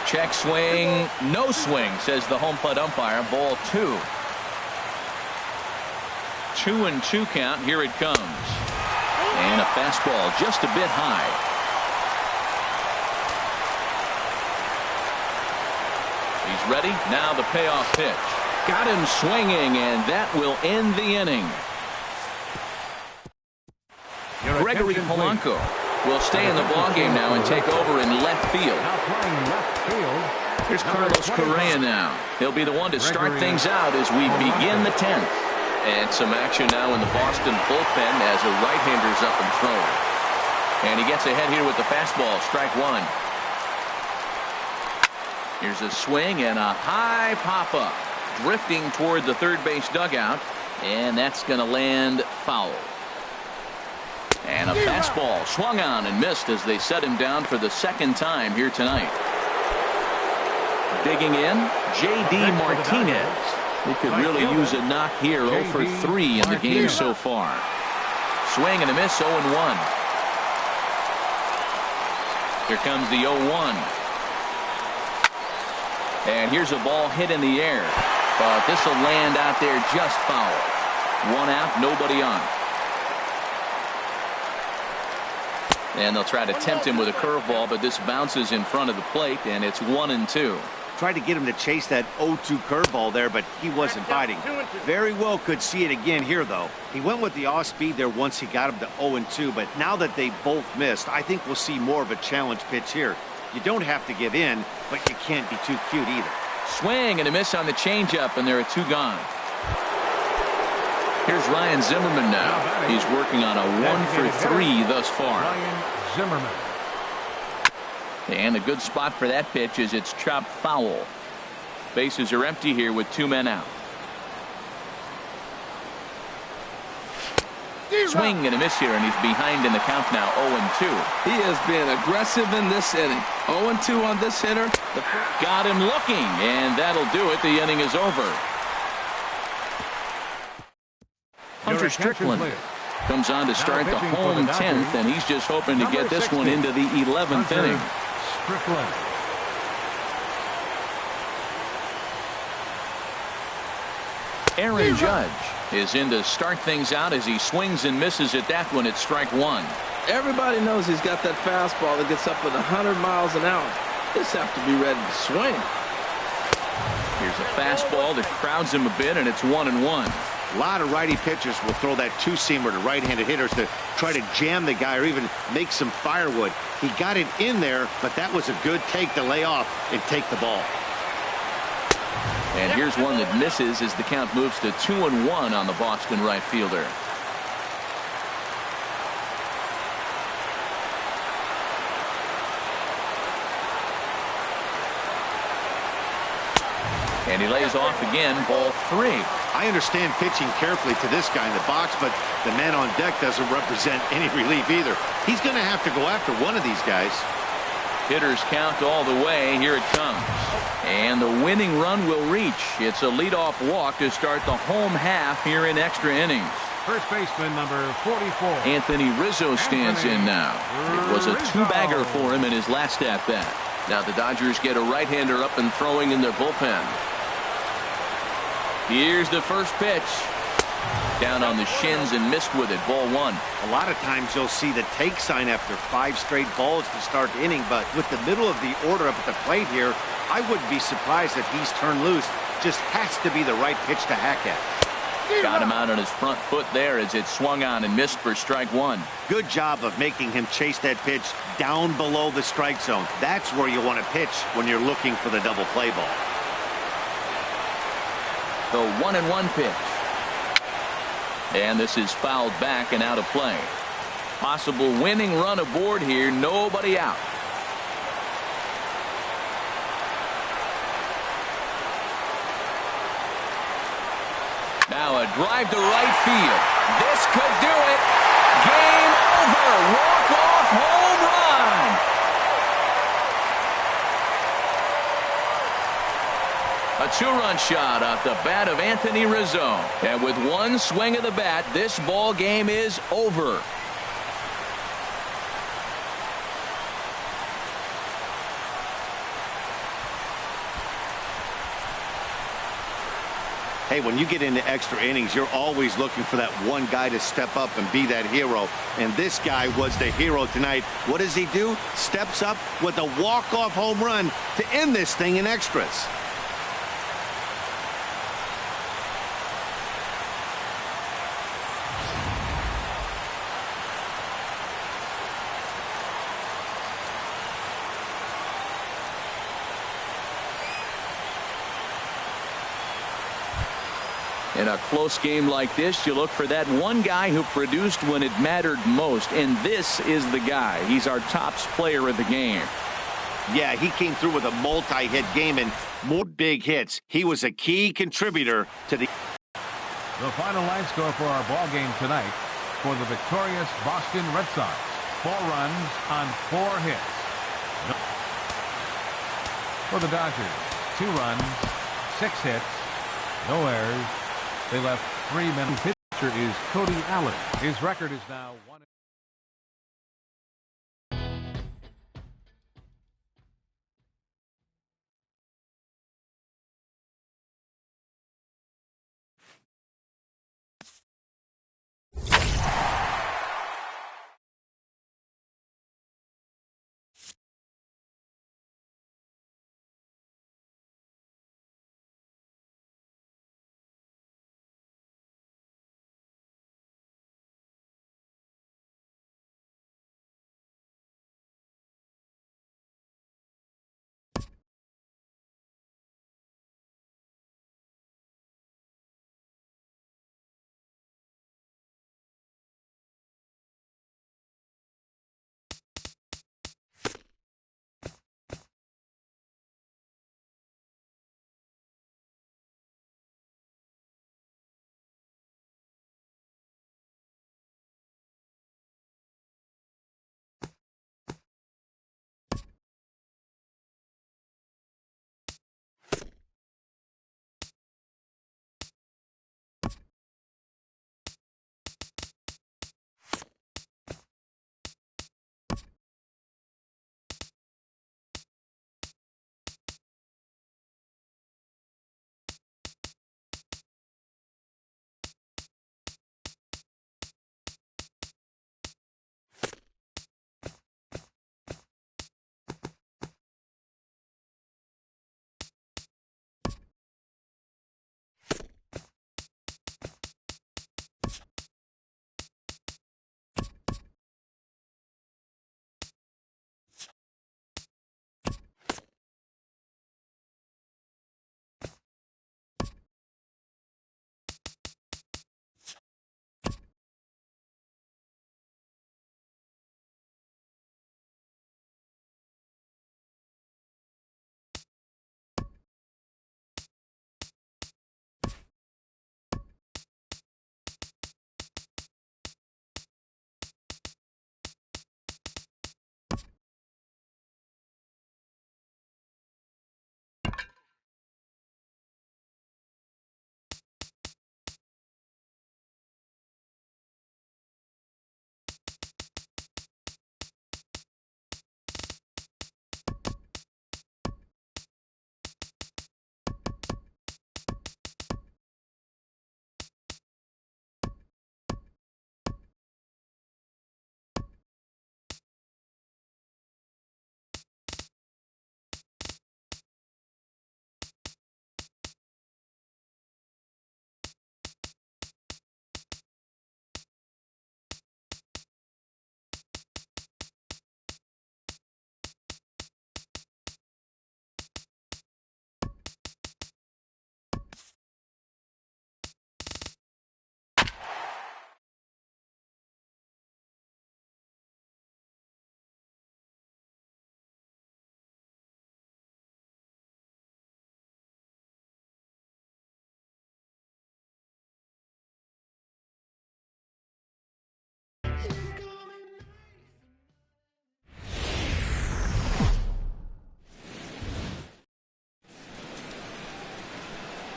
Check swing, no swing, says the home plate umpire. Ball 2. 2-2 count. Here it comes. And a fastball just a bit high. He's ready. Now the payoff pitch. Got him swinging, and that will end the inning. Gregory Polanco will stay in the ballgame now and take over in left field. Here's Carlos Correa now. He'll be the one to start things out as we begin the 10th. And some action now in the Boston bullpen as a right-hander's up and thrown. And he gets ahead here with the fastball. Strike 1. Here's a swing and a high pop-up. Drifting toward the third base dugout. And that's going to land foul. And a fastball swung on and missed as they set him down for the 2nd time here tonight. Digging in, J.D. Martinez. He could really use a knock here. 0 for 3 in the game so far. Swing and a miss. 0-1. Here comes the 0-1. And here's a ball hit in the air. But this will land out there just foul. 1 out, nobody on. And they'll try to tempt him with a curveball, but this bounces in front of the plate, and it's 1-2. Tried to get him to chase that 0-2 curveball there, but he wasn't biting. Very well could see it again here, though. He went with the off speed there once he got him to 0-2, but now that they both missed, I think we'll see more of a challenge pitch here. You don't have to give in, but you can't be too cute either. Swing and a miss on the changeup, and there are 2 gone. Here's Ryan Zimmerman now. He's working on a 1 for 3 thus far. Ryan Zimmerman. And a good spot for that pitch is it's chopped foul. Bases are empty here with 2 men out. Swing and a miss here, and he's behind in the count now. 0-2. He is being aggressive in this inning. 0-2 on this hitter. Got him looking, and that'll do it. The inning is over. Hunter Strickland comes on to start the home 10th, and he's just hoping to get this one into the 11th inning. Strickland. Aaron Judge is in to start things out as he swings and misses at that one at strike 1. Everybody knows he's got that fastball that gets up at 100 miles an hour. Just have to be ready to swing. Here's a fastball that crowds him a bit, and it's 1-1. A lot of righty pitchers will throw that 2-seamer to right-handed hitters to try to jam the guy or even make some firewood. He got it in there, but that was a good take to lay off and take the ball. And here's one that misses as the count moves to 2-1 on the Boston right fielder. And he lays off again. Ball 3. I understand pitching carefully to this guy in the box, but the man on deck doesn't represent any relief either. He's going to have to go after one of these guys. Hitters count all the way. Here it comes. And the winning run will reach. It's a leadoff walk to start the home half here in extra innings. First baseman, number 44. Anthony Rizzo stands in now. It was a two-bagger for him in his last at-bat. Now the Dodgers get a right-hander up and throwing in their bullpen. Here's the first pitch. Down on the shins and missed with it. Ball one. A lot of times you'll see the take sign after 5 straight balls to start the inning, but with the middle of the order up at the plate here, I wouldn't be surprised if he's turned loose. Just has to be the right pitch to hack at. Got him out on his front foot there as it swung on and missed for strike one. Good job of making him chase that pitch down below the strike zone. That's where you want to pitch when you're looking for the double play ball. The 1-1 pitch. And this is fouled back and out of play. Possible winning run aboard here. Nobody out. Now a drive to right field. This could do it. Game over. Walk-off home run. A two-run shot off the bat of Anthony Rizzo. And with one swing of the bat, this ball game is over. Hey, when you get into extra innings, you're always looking for that one guy to step up and be that hero. And this guy was the hero tonight. What does he do? Steps up with a walk-off home run to end this thing in extras. In a close game like this, you look for that one guy who produced when it mattered most, and this is the guy. He's our tops player of the game. Yeah, he came through with a multi-hit game and more big hits. He was a key contributor to the final line score for our ball game tonight for the victorious Boston Red Sox. 4 runs on 4 hits. For the Dodgers, 2 runs, 6 hits, no errors. They left 3 men. Pitcher is Cody Allen. His record is now 1.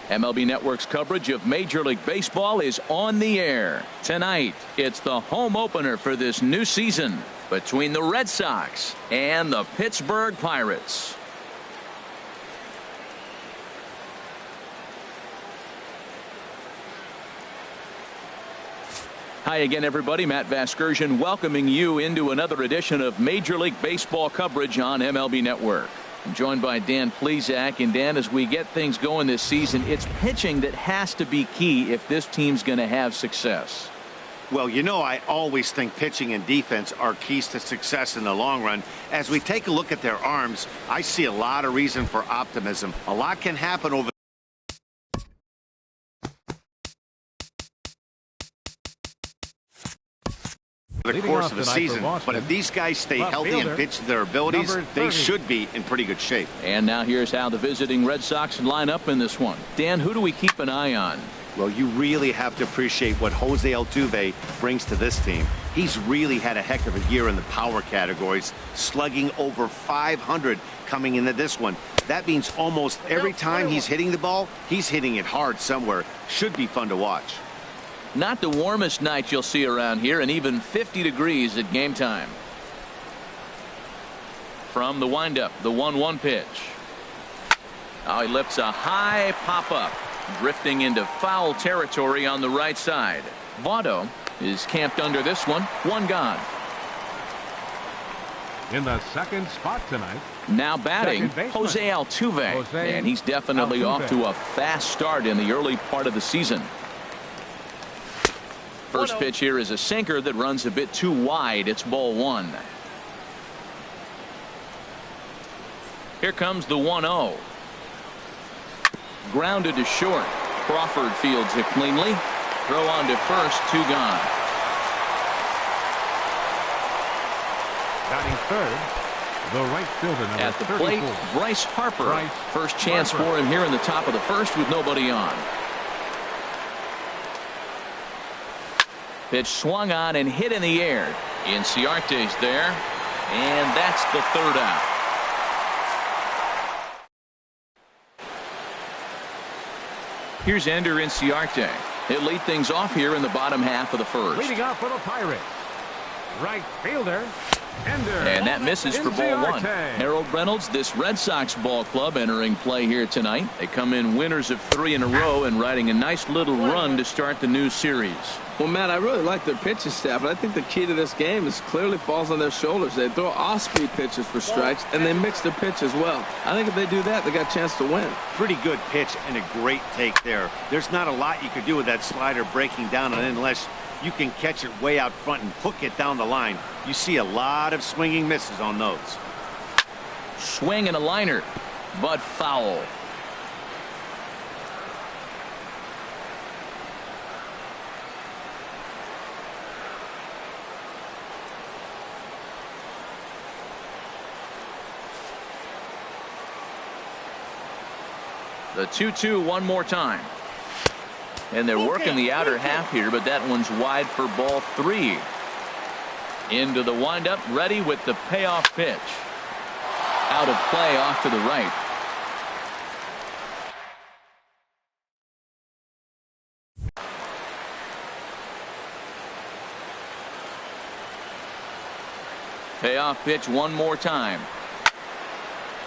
MLB Network's coverage of Major League Baseball is on the air. Tonight, it's the home opener for this new season between the Red Sox and the Pittsburgh Pirates. Hi again, everybody. Matt Vasgersian welcoming you into another edition of Major League Baseball coverage on MLB Network. I'm joined by Dan Plesac. And Dan, as we get things going this season, it's pitching that has to be key if this team's going to have success. Well, you know, I always think pitching and defense are keys to success in the long run. As we take a look at their arms, I see a lot of reason for optimism. A lot can happen over the course of the season, but if these guys stay healthy and pitch to their abilities, they should be in pretty good shape. And now here's how the visiting Red Sox line up in this one. Dan, who do we keep an eye on? Well, you really have to appreciate what Jose Altuve brings to this team. He's really had a heck of a year in the power categories, slugging over 500 coming into this one. That means almost every time he's hitting the ball, he's hitting it hard somewhere. Should be fun to watch. Not the warmest night you'll see around here, and even 50 degrees at game time. From the windup, the 1-1 pitch. Oh, he lifts a high pop-up, drifting into foul territory on the right side. Votto is camped under this one. One gone. In the second spot tonight. Now batting, Jose Altuve. And he's definitely off to a fast start in the early part of the season. First pitch here is a sinker that runs a bit too wide. It's ball one. Here comes the 1-0. Grounded to short. Crawford fields it cleanly. Throw on to first. Two gone. Batting third, the right fielder, number at the 34. plate, Bryce Harper. First chance for him here in the top of the first with nobody on. Pitch swung on and hit in the air. Inciarte's there, and that's the third out. Here's Ender Inciarte. He'll lead things off here in the bottom half of the first. Leading off for the Pirates, right fielder, Ender. And that misses for ball one. Harold Reynolds, this Red Sox ball club entering play here tonight. They come in winners of 3 in a row and riding a nice little run to start the new series. Well, Matt, I really like their pitching staff, but I think the key to this game is clearly falls on their shoulders. They throw off-speed pitches for strikes, and they mix the pitch as well. I think if they do that, they got a chance to win. Pretty good pitch and a great take there. There's not a lot you could do with that slider breaking down on it unless you can catch it way out front and hook it down the line. You see a lot of swinging misses on those. Swing and a liner, but foul. The 2-2 one more time. And they're working the outer half here, but that one's wide for ball 3. Into the windup, ready with the payoff pitch. Out of play off to the right. Payoff pitch one more time.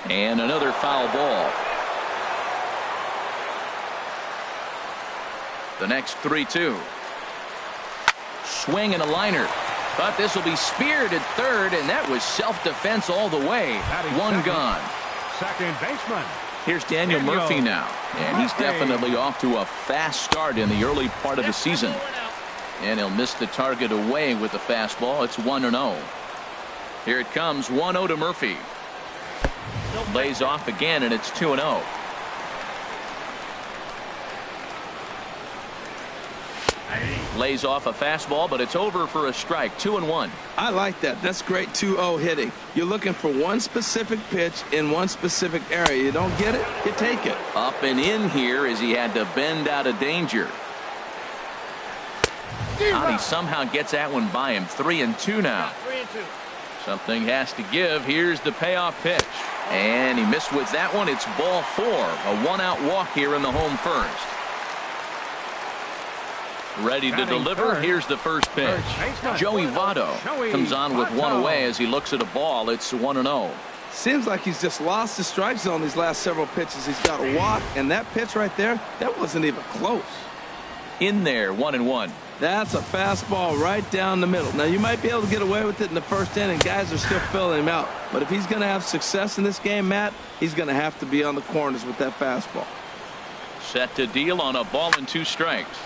And another foul ball. The next 3-2. Swing and a liner. But this will be speared at third, and that was self-defense all the way. One gone. Second baseman. Here's Daniel Murphy now, and he's definitely off to a fast start in the early part of the season. And he'll miss the target away with the fastball. It's 1-0. Here it comes, 1-0 to Murphy. Lays off again, and it's 2-0. Lays off a fastball, but it's over for a strike. 2-1. I like that. That's great 2-0 hitting. You're looking for one specific pitch in one specific area. You don't get it, you take it. Up and in here as he had to bend out of danger. He somehow gets that one by him. 3-2 now. Something has to give. Here's the payoff pitch. And he missed with that one. It's ball 4. A one-out walk here in the home first. Ready to deliver. Here's the first pitch. Joey Votto comes on with one away as he looks at a ball. It's 1-0. Seems like he's just lost the strike zone these last several pitches. He's got a walk, and that pitch right there, that wasn't even close. In there, 1-1. That's a fastball right down the middle. Now, you might be able to get away with it in the first inning. Guys are still filling him out. But if he's going to have success in this game, Matt, he's going to have to be on the corners with that fastball. Set to deal on a ball and 2 strikes.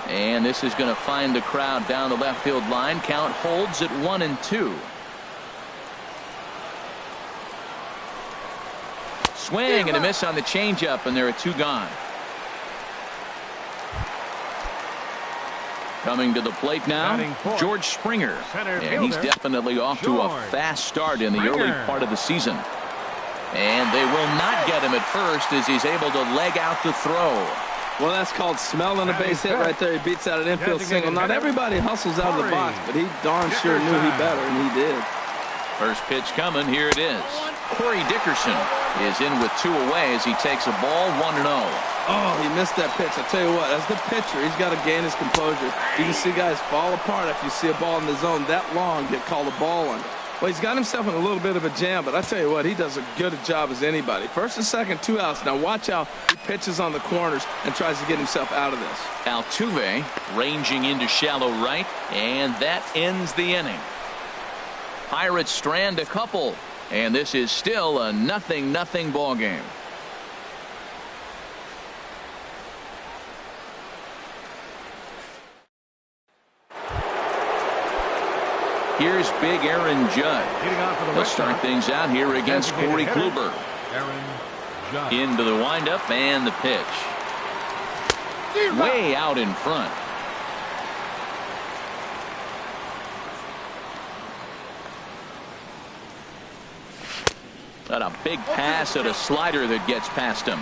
And this is going to find the crowd down the left field line. Count holds at 1-2. Swing and a miss on the changeup, and there are 2 gone. Coming to the plate now, George Springer. And he's definitely off to a fast start in the early part of the season. And they will not get him at first as he's able to leg out the throw. Well, that's called smelling a base hit right there. He beats out an infield single. Not everybody hustles out of the box, but he darn sure knew he better, and he did. First pitch coming. Here it is. Corey Dickerson is in with 2 away as he takes a ball 1-0. Oh, he missed that pitch. I tell you what, as the pitcher, he's got to gain his composure. You can see guys fall apart if you see a ball in the zone that long get called a ball on. Well, he's got himself in a little bit of a jam, but I tell you what, he does a good job as anybody. First and second, 2 outs. Now watch how he pitches on the corners and tries to get himself out of this. Altuve ranging into shallow right, and that ends the inning. Pirates strand a couple, and this is still a 0-0 ball game. Here's big Aaron Judd. He'll start things out here against Corey Kluber. Into the windup and the pitch. Way out in front. Got a big pass at a slider that gets past him.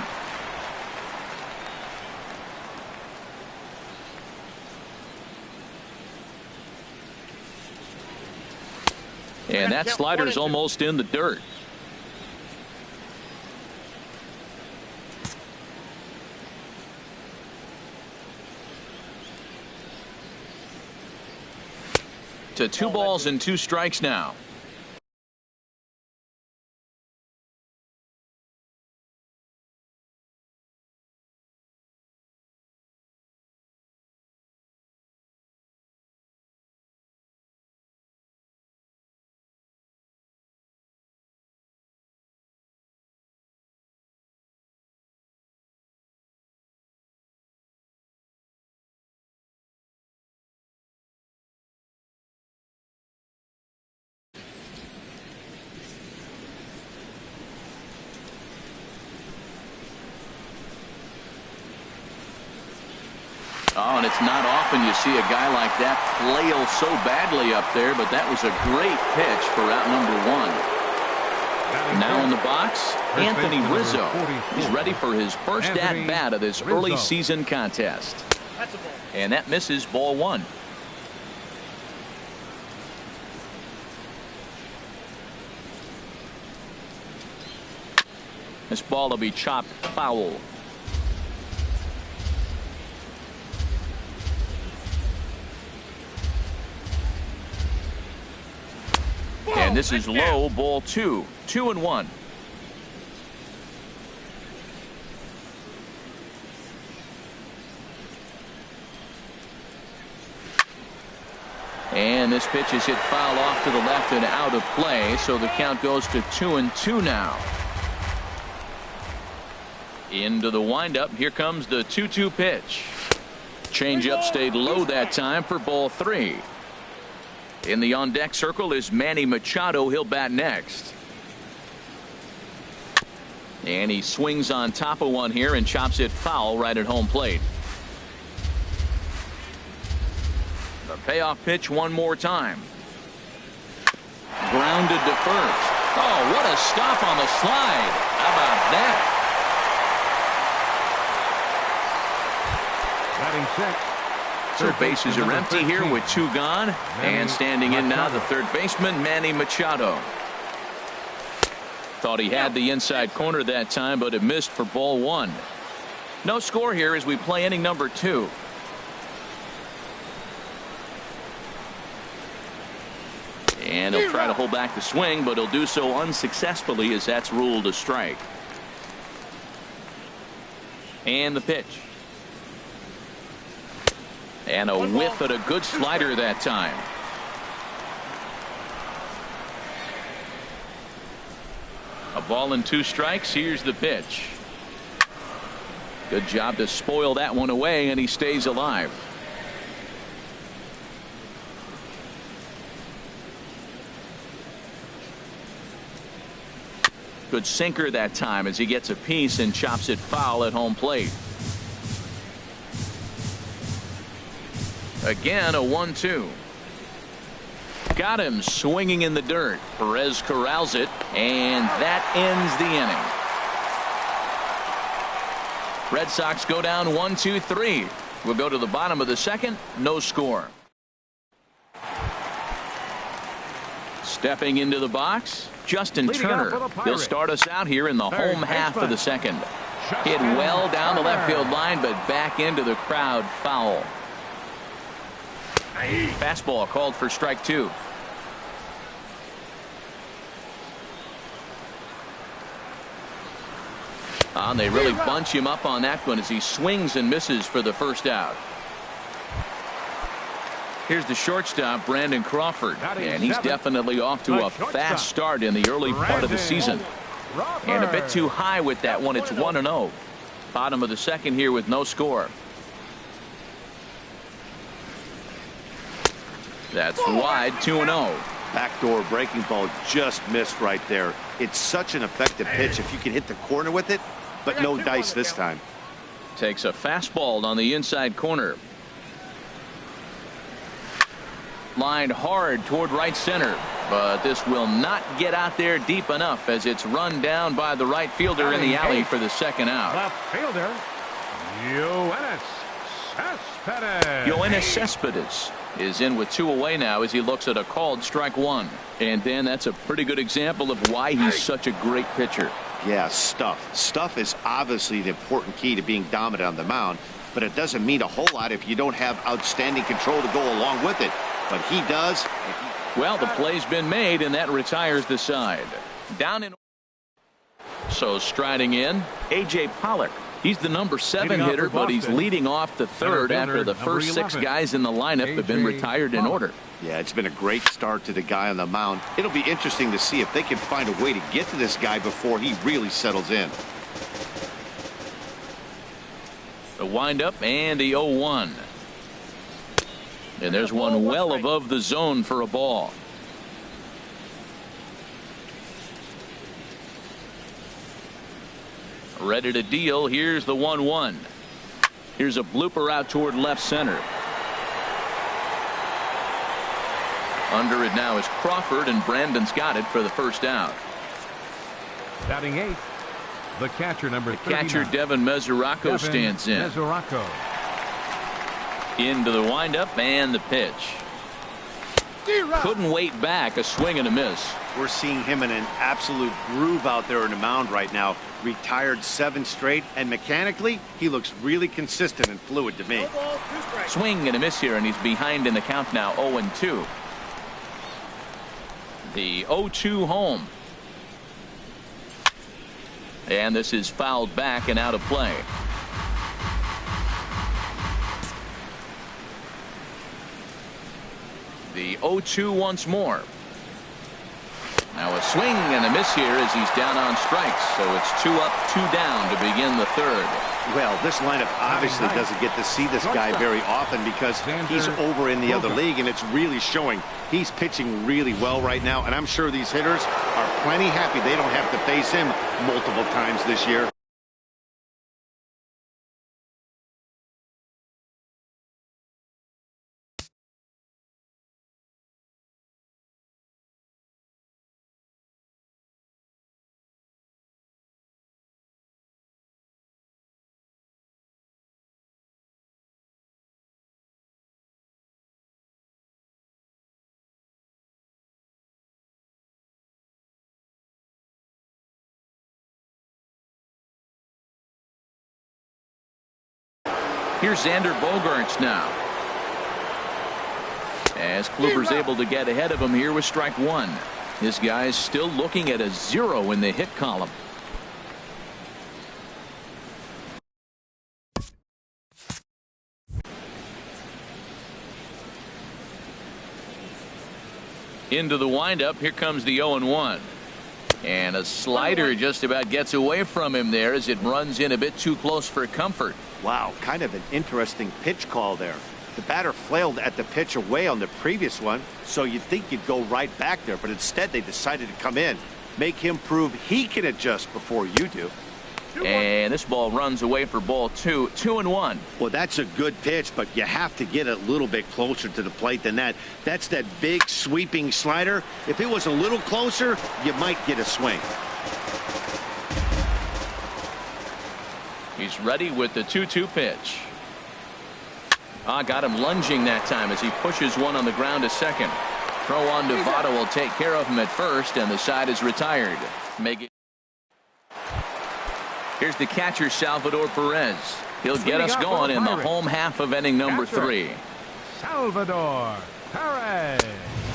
And that slider's almost in the dirt. To 2 balls and 2 strikes now. Oh, and it's not often you see a guy like that flail so badly up there, but that was a great pitch for out number 1. Now in the box, Anthony Rizzo. He's ready for his first at-bat of this early season contest. And that misses ball 1. This ball will be chopped foul. And this is low, ball 2. 2-1. And this pitch is hit foul off to the left and out of play, so the count goes to 2-2 now. Into the windup. Here comes the 2-2 pitch. Changeup stayed low that time for ball 3. In the on-deck circle is Manny Machado. He'll bat next. And he swings on top of one here and chops it foul right at home plate. The payoff pitch one more time. Grounded to first. Oh, what a stop on the slide. How about that? Batting 6. So bases are empty here with 2 gone. And standing in now, the third baseman, Manny Machado. Thought he had the inside corner that time, but it missed for ball 1. No score here as we play inning number 2. And he'll try to hold back the swing, but he'll do so unsuccessfully as that's ruled a strike. And the pitch. And a whiff at a good slider that time. A ball and 2 strikes. Here's the pitch. Good job to spoil that one away, and he stays alive. Good sinker that time as he gets a piece and chops it foul at home plate. Again, a 1-2. Got him swinging in the dirt. Perez corrals it, and that ends the inning. Red Sox go down 1-2-3. We'll go to the bottom of the second. No score. Stepping into the box, Justin Turner. He'll start us out here in the home half of the second. Hit well down the left field line, but back into the crowd, foul. Fastball called for strike 2. And they really bunch him up on that one as he swings and misses for the first out. Here's the shortstop, Brandon Crawford, and he's definitely off to a fast start in the early part of the season. And a bit too high with that one. It's 1-0. Bottom of the second here with no score. That's wide, 2-0. Backdoor breaking ball just missed right there. It's such an effective pitch if you can hit the corner with it, but no dice this time. Takes a fastball on the inside corner. Lined hard toward right center, but this will not get out there deep enough as it's run down by the right fielder in the alley for the second out. Left fielder, Yoenis Cespedes is in with 2 away now as he looks at a called strike 1. And then that's a pretty good example of why he's such a great pitcher. Yeah, stuff. Stuff is obviously the important key to being dominant on the mound, but it doesn't mean a whole lot if you don't have outstanding control to go along with it. But he does. Well, the play's been made, and that retires the side. Down in. So striding in, A.J. Pollock. He's the number 7 hitter, but he's leading off the third after the first 6 guys in the lineup have been retired in order. Yeah, it's been a great start to the guy on the mound. It'll be interesting to see if they can find a way to get to this guy before he really settles in. The windup and the 0-1. And there's one well above the zone for a ball. Ready to deal. Here's the 1-1. Here's a blooper out toward left center. Under it now is Crawford, and Brandon's got it for the first out. Batting 8th, the catcher, number 39. Catcher Devin Mesoraco stands in. Into the windup and the pitch. Couldn't wait back. A swing and a miss. We're seeing him in an absolute groove out there in the mound right now. Retired 7 straight, and mechanically he looks really consistent and fluid to me. Swing and a miss here, and he's behind in the count now, 0-2. The 0-2 home. And this is fouled back and out of play. The 0-2 once more. Now a swing and a miss here as he's down on strikes. So it's 2 up, 2 down to begin the third. Well, this lineup obviously doesn't get to see this guy very often because he's over in the other league, and it's really showing. He's pitching really well right now, and I'm sure these hitters are plenty happy they don't have to face him multiple times this year. Here's Xander Bogaerts now. As Kluber's able to get ahead of him here with strike one. This guy's still looking at a 0 in the hit column. Into the windup. Here comes the 0-1. And a slider just about gets away from him there as it runs in a bit too close for comfort. Wow, kind of an interesting pitch call there. The batter flailed at the pitch away on the previous one, so you'd think you'd go right back there, but instead they decided to come in, make him prove he can adjust before you do. And this ball runs away for ball 2. 2-1. Well, that's a good pitch, but you have to get a little bit closer to the plate than that. That's that big sweeping slider. If it was a little closer, you might get a swing. He's ready with the 2-2 pitch. Got him lunging that time as he pushes one on the ground to second. Throw on to Votto will take care of him at first, and the side is retired. Here's the catcher, Salvador Perez. He'll get us going in the home half of inning number 3. Salvador Perez.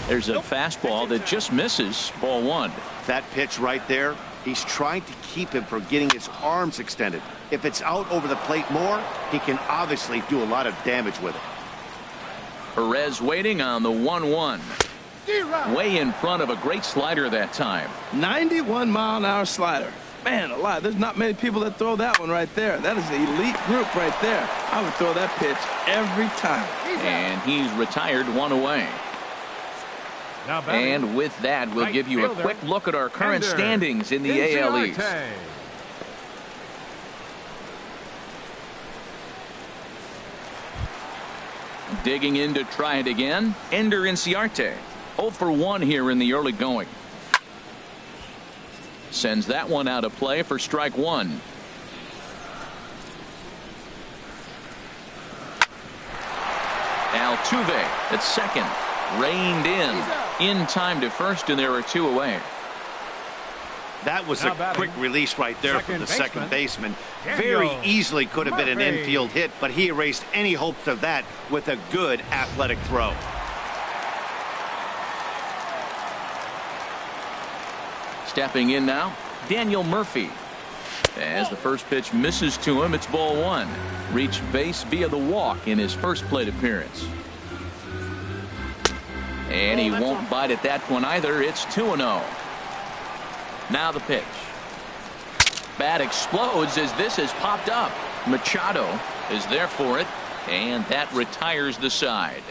There's a fastball that just misses ball 1. That pitch right there, he's trying to keep him from getting his arms extended. If it's out over the plate more, he can obviously do a lot of damage with it. Perez waiting on the 1-1. Way in front of a great slider that time. 91-mile-an-hour slider. Man alive, there's not many people that throw that one right there. That is an elite group right there. I would throw that pitch every time. And he's retired, 1 away. And with that, we'll give you a quick look at our current standings in the AL East. Digging in to try it again, Ender Inciarte. 0 for 1 here in the early going. Sends that one out of play for strike 1. Altuve at second. Reined in time to first, and there are 2 away. That was a quick release right there from the second baseman. Very easily could have been an infield hit, but he erased any hopes of that with a good athletic throw. Stepping in now, Daniel Murphy. As the first pitch misses to him, it's ball 1. Reached base via the walk in his first plate appearance. And he won't bite at that one either. It's 2-0. Now the pitch. Bat explodes as this has popped up. Machado is there for it, and that retires the side.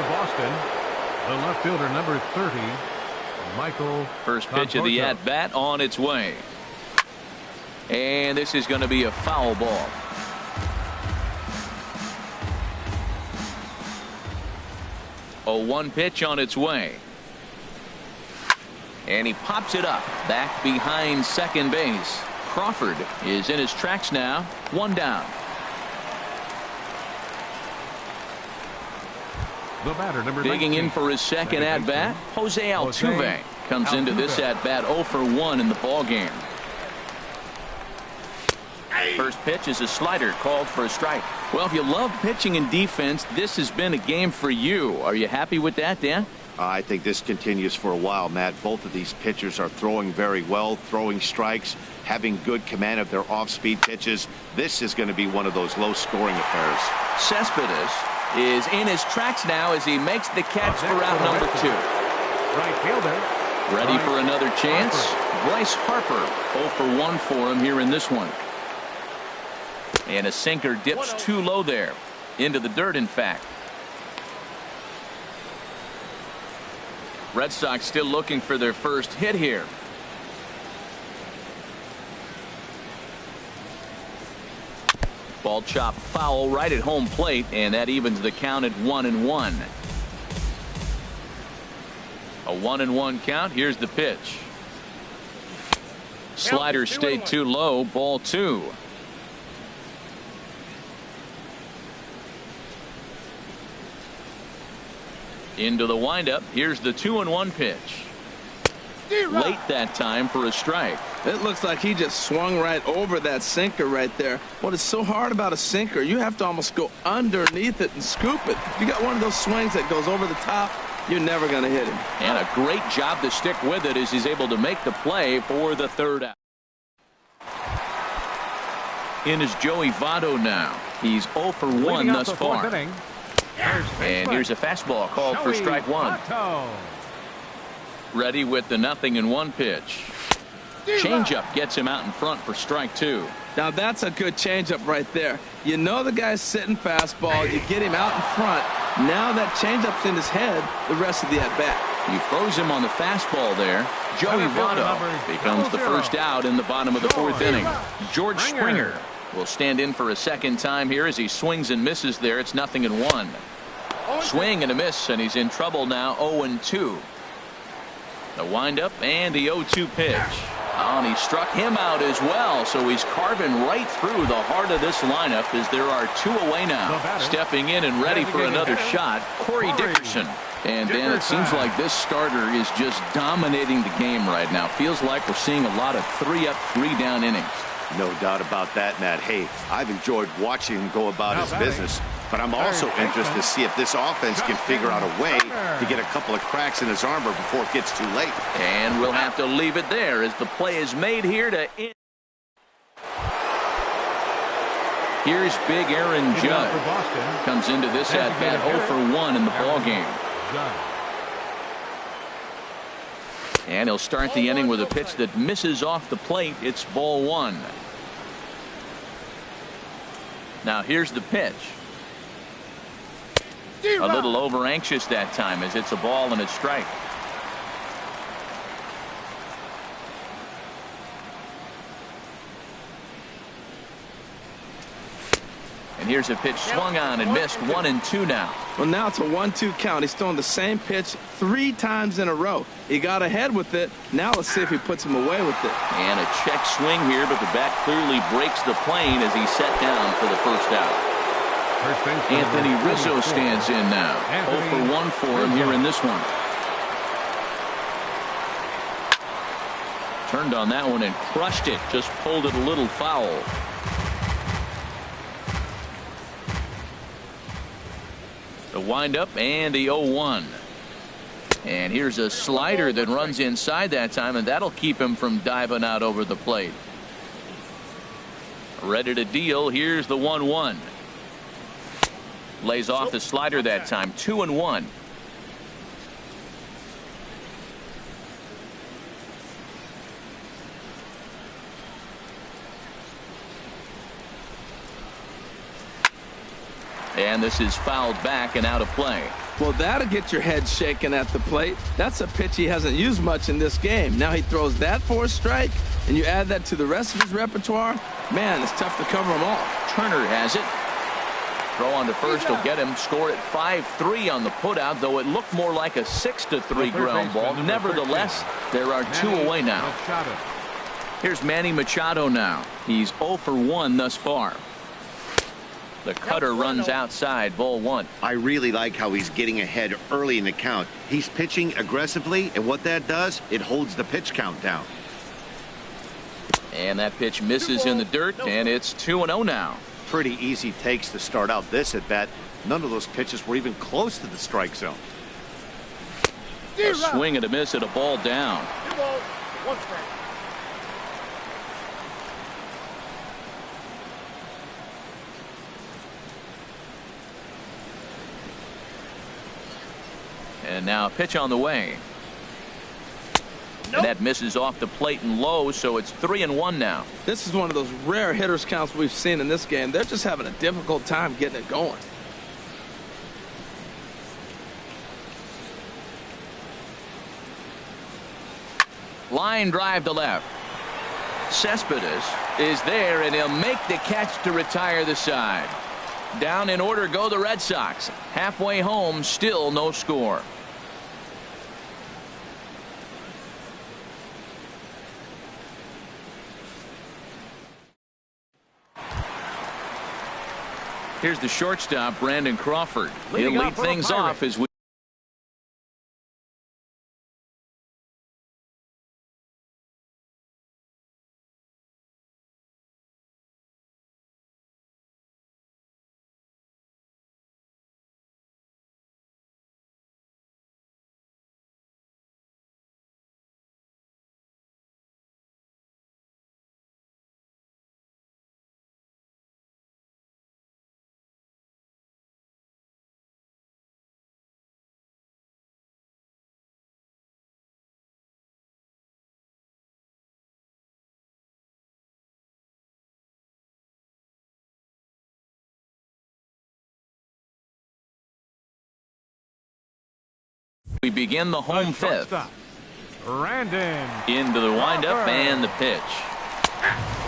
for Boston, the left fielder, number 30, Michael. First pitch of the at-bat on its way. And this is going to be a foul ball. A 1 pitch on its way. And he pops it up back behind second base. Crawford is in his tracks now. 1 down. The batter, number Digging 19, in for his second at-bat, Jose Altuve comes into this at-bat 0 for 1 in the ball game. First pitch is a slider called for a strike. Well, if you love pitching and defense, this has been a game for you. Are you happy with that, Dan? I think this continues for a while, Matt. Both of these pitchers are throwing very well, throwing strikes, having good command of their off-speed pitches. This is going to be one of those low-scoring affairs. Cespedes is in his tracks now as he makes the catch for out number 2. Right fielder. Ready for another chance? Bryce Harper 0 for 1 for him here in this one. And a sinker dips too low there. Into the dirt, in fact. Red Sox still looking for their first hit here. Ball chopped foul right at home plate, and that evens the count at 1-1. A 1-1 count. Here's the pitch. Slider stayed too low. Ball 2. Into the windup. Here's the 2-1 pitch. Late that time for a strike. It looks like he just swung right over that sinker right there. What is so hard about a sinker, you have to almost go underneath it and scoop it. If you got one of those swings that goes over the top, you're never going to hit him. And a great job to stick with it as he's able to make the play for the third out. In is Joey Votto now. He's 0 for 1 thus far. And here's a fastball called for strike 1. Ready with the 0-1 pitch. Changeup gets him out in front for strike 2. Now that's a good changeup right there. You know the guy's sitting fastball. You get him out in front. Now that changeup's in his head the rest of the at-bat. You froze him on the fastball there. Joey Votto becomes the first out in the bottom of the 4th inning. George Springer will stand in for a second time here as he swings and misses there. It's 0-1. Swing and a miss, and he's in trouble now. 0-2. The windup and the 0-2 pitch. And he struck him out as well, so he's carving right through the heart of this lineup as there are 2 away now. Stepping in and ready for another shot, Corey Dickerson. And then it seems like this starter is just dominating the game right now. Feels like we're seeing a lot of 3-up, 3-down innings. No doubt about that, Matt. Hey, I've enjoyed watching him go about his business, but I'm also interested to see if this offense can figure out a way to get a couple of cracks in his armor before it gets too late. And we'll have to leave it there as the play is made here to end. Here's big Aaron Judge. Comes into this at-bat 0 for 1 in the ballgame. And he'll start the inning with a pitch that misses off the plate. It's ball 1. Now here's the pitch. A little over anxious that time as it's a ball and a strike. And here's a pitch swung on and missed. 1-2 now. Well, now it's a 1-2 count. He's throwing the same pitch 3 times in a row. He got ahead with it. Now let's see if he puts him away with it. And a check swing here, but the bat clearly breaks the plane as he's set down for the first out. Anthony Rizzo stands in now. 0 for 1 for him here in this one. Turned on that one and crushed it. Just pulled it a little foul. The windup and the 0-1. And here's a slider that runs inside that time, and that'll keep him from diving out over the plate. Ready to deal. Here's the 1-1. Lays off the slider that time. 2-1. And this is fouled back and out of play. Well, that'll get your head shaken at the plate. That's a pitch he hasn't used much in this game. Now he throws that for a strike, and you add that to the rest of his repertoire. Man, it's tough to cover them all. Turner has it. Throw on to first will get him. Scored at 5-3 on the putout, though it looked more like a 6-3 ground ball. Nevertheless, there are two away now. Here's Manny Machado now. He's 0 for 1 thus far. The cutter runs outside, ball 1. I really like how he's getting ahead early in the count. He's pitching aggressively, and what that does, it holds the pitch count down. And that pitch misses in the dirt, and it's 2-0 now. Pretty easy takes to start out this at bat. None of those pitches were even close to the strike zone. A swing and a miss at a ball down. 2 balls, 1 strike. And now a pitch on the way. And that misses off the plate and low, so it's 3-1 now. This is one of those rare hitters counts we've seen in this game. They're just having a difficult time getting it going. Line drive to left. Cespedes is there, and he'll make the catch to retire the side. Down in order go the Red Sox. Halfway home, still no score. Here's the shortstop, Brandon Crawford. He'll lead things off as we begin the home fifth. Brandon. Into the windup and the pitch.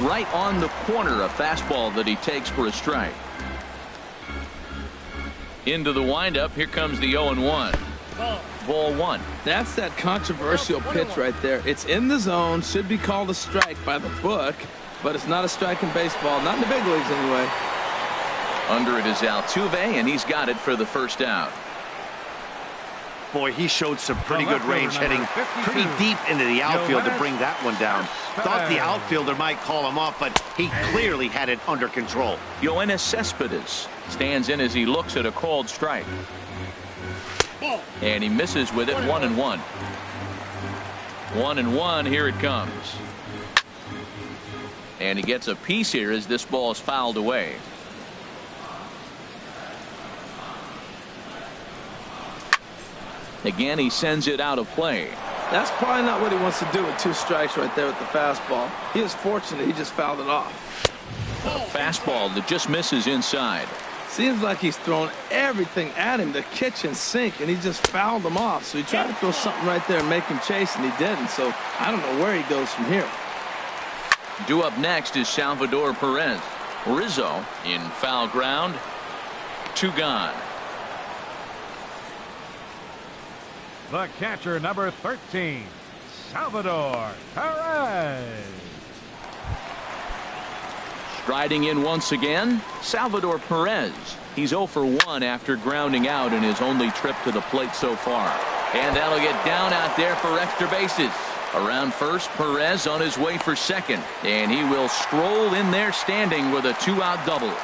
Right on the corner, a fastball that he takes for a strike. Into the windup, here comes the 0-1. Ball 1. That's that controversial pitch right there. It's in the zone, should be called a strike by the book, but it's not a strike in baseball, not in the big leagues anyway. Under it is Altuve, and he's got it for the first out. Boy, he showed some pretty good range, heading pretty deep into the outfield to bring that one down. Thought the outfielder might call him off, but he clearly had it under control. Yoenis Cespedes stands in as he looks at a called strike. And he misses with it. 1-1. 1-1. Here it comes. And he gets a piece here as this ball is fouled away. Again, he sends it out of play. That's probably not what he wants to do with 2 strikes right there with the fastball. He is fortunate he just fouled it off. A fastball that just misses inside. Seems like he's thrown everything at him, the kitchen sink, and he just fouled them off. So he tried to throw something right there and make him chase, and he didn't. So I don't know where he goes from here. Due up next is Salvador Perez. Rizzo in foul ground. 2 gone. The catcher, number 13, Salvador Perez. Striding in once again, Salvador Perez. He's 0 for 1 after grounding out in his only trip to the plate so far. And that'll get down out there for extra bases. Around first, Perez on his way for second. And he will stroll in there standing with a 2-out double.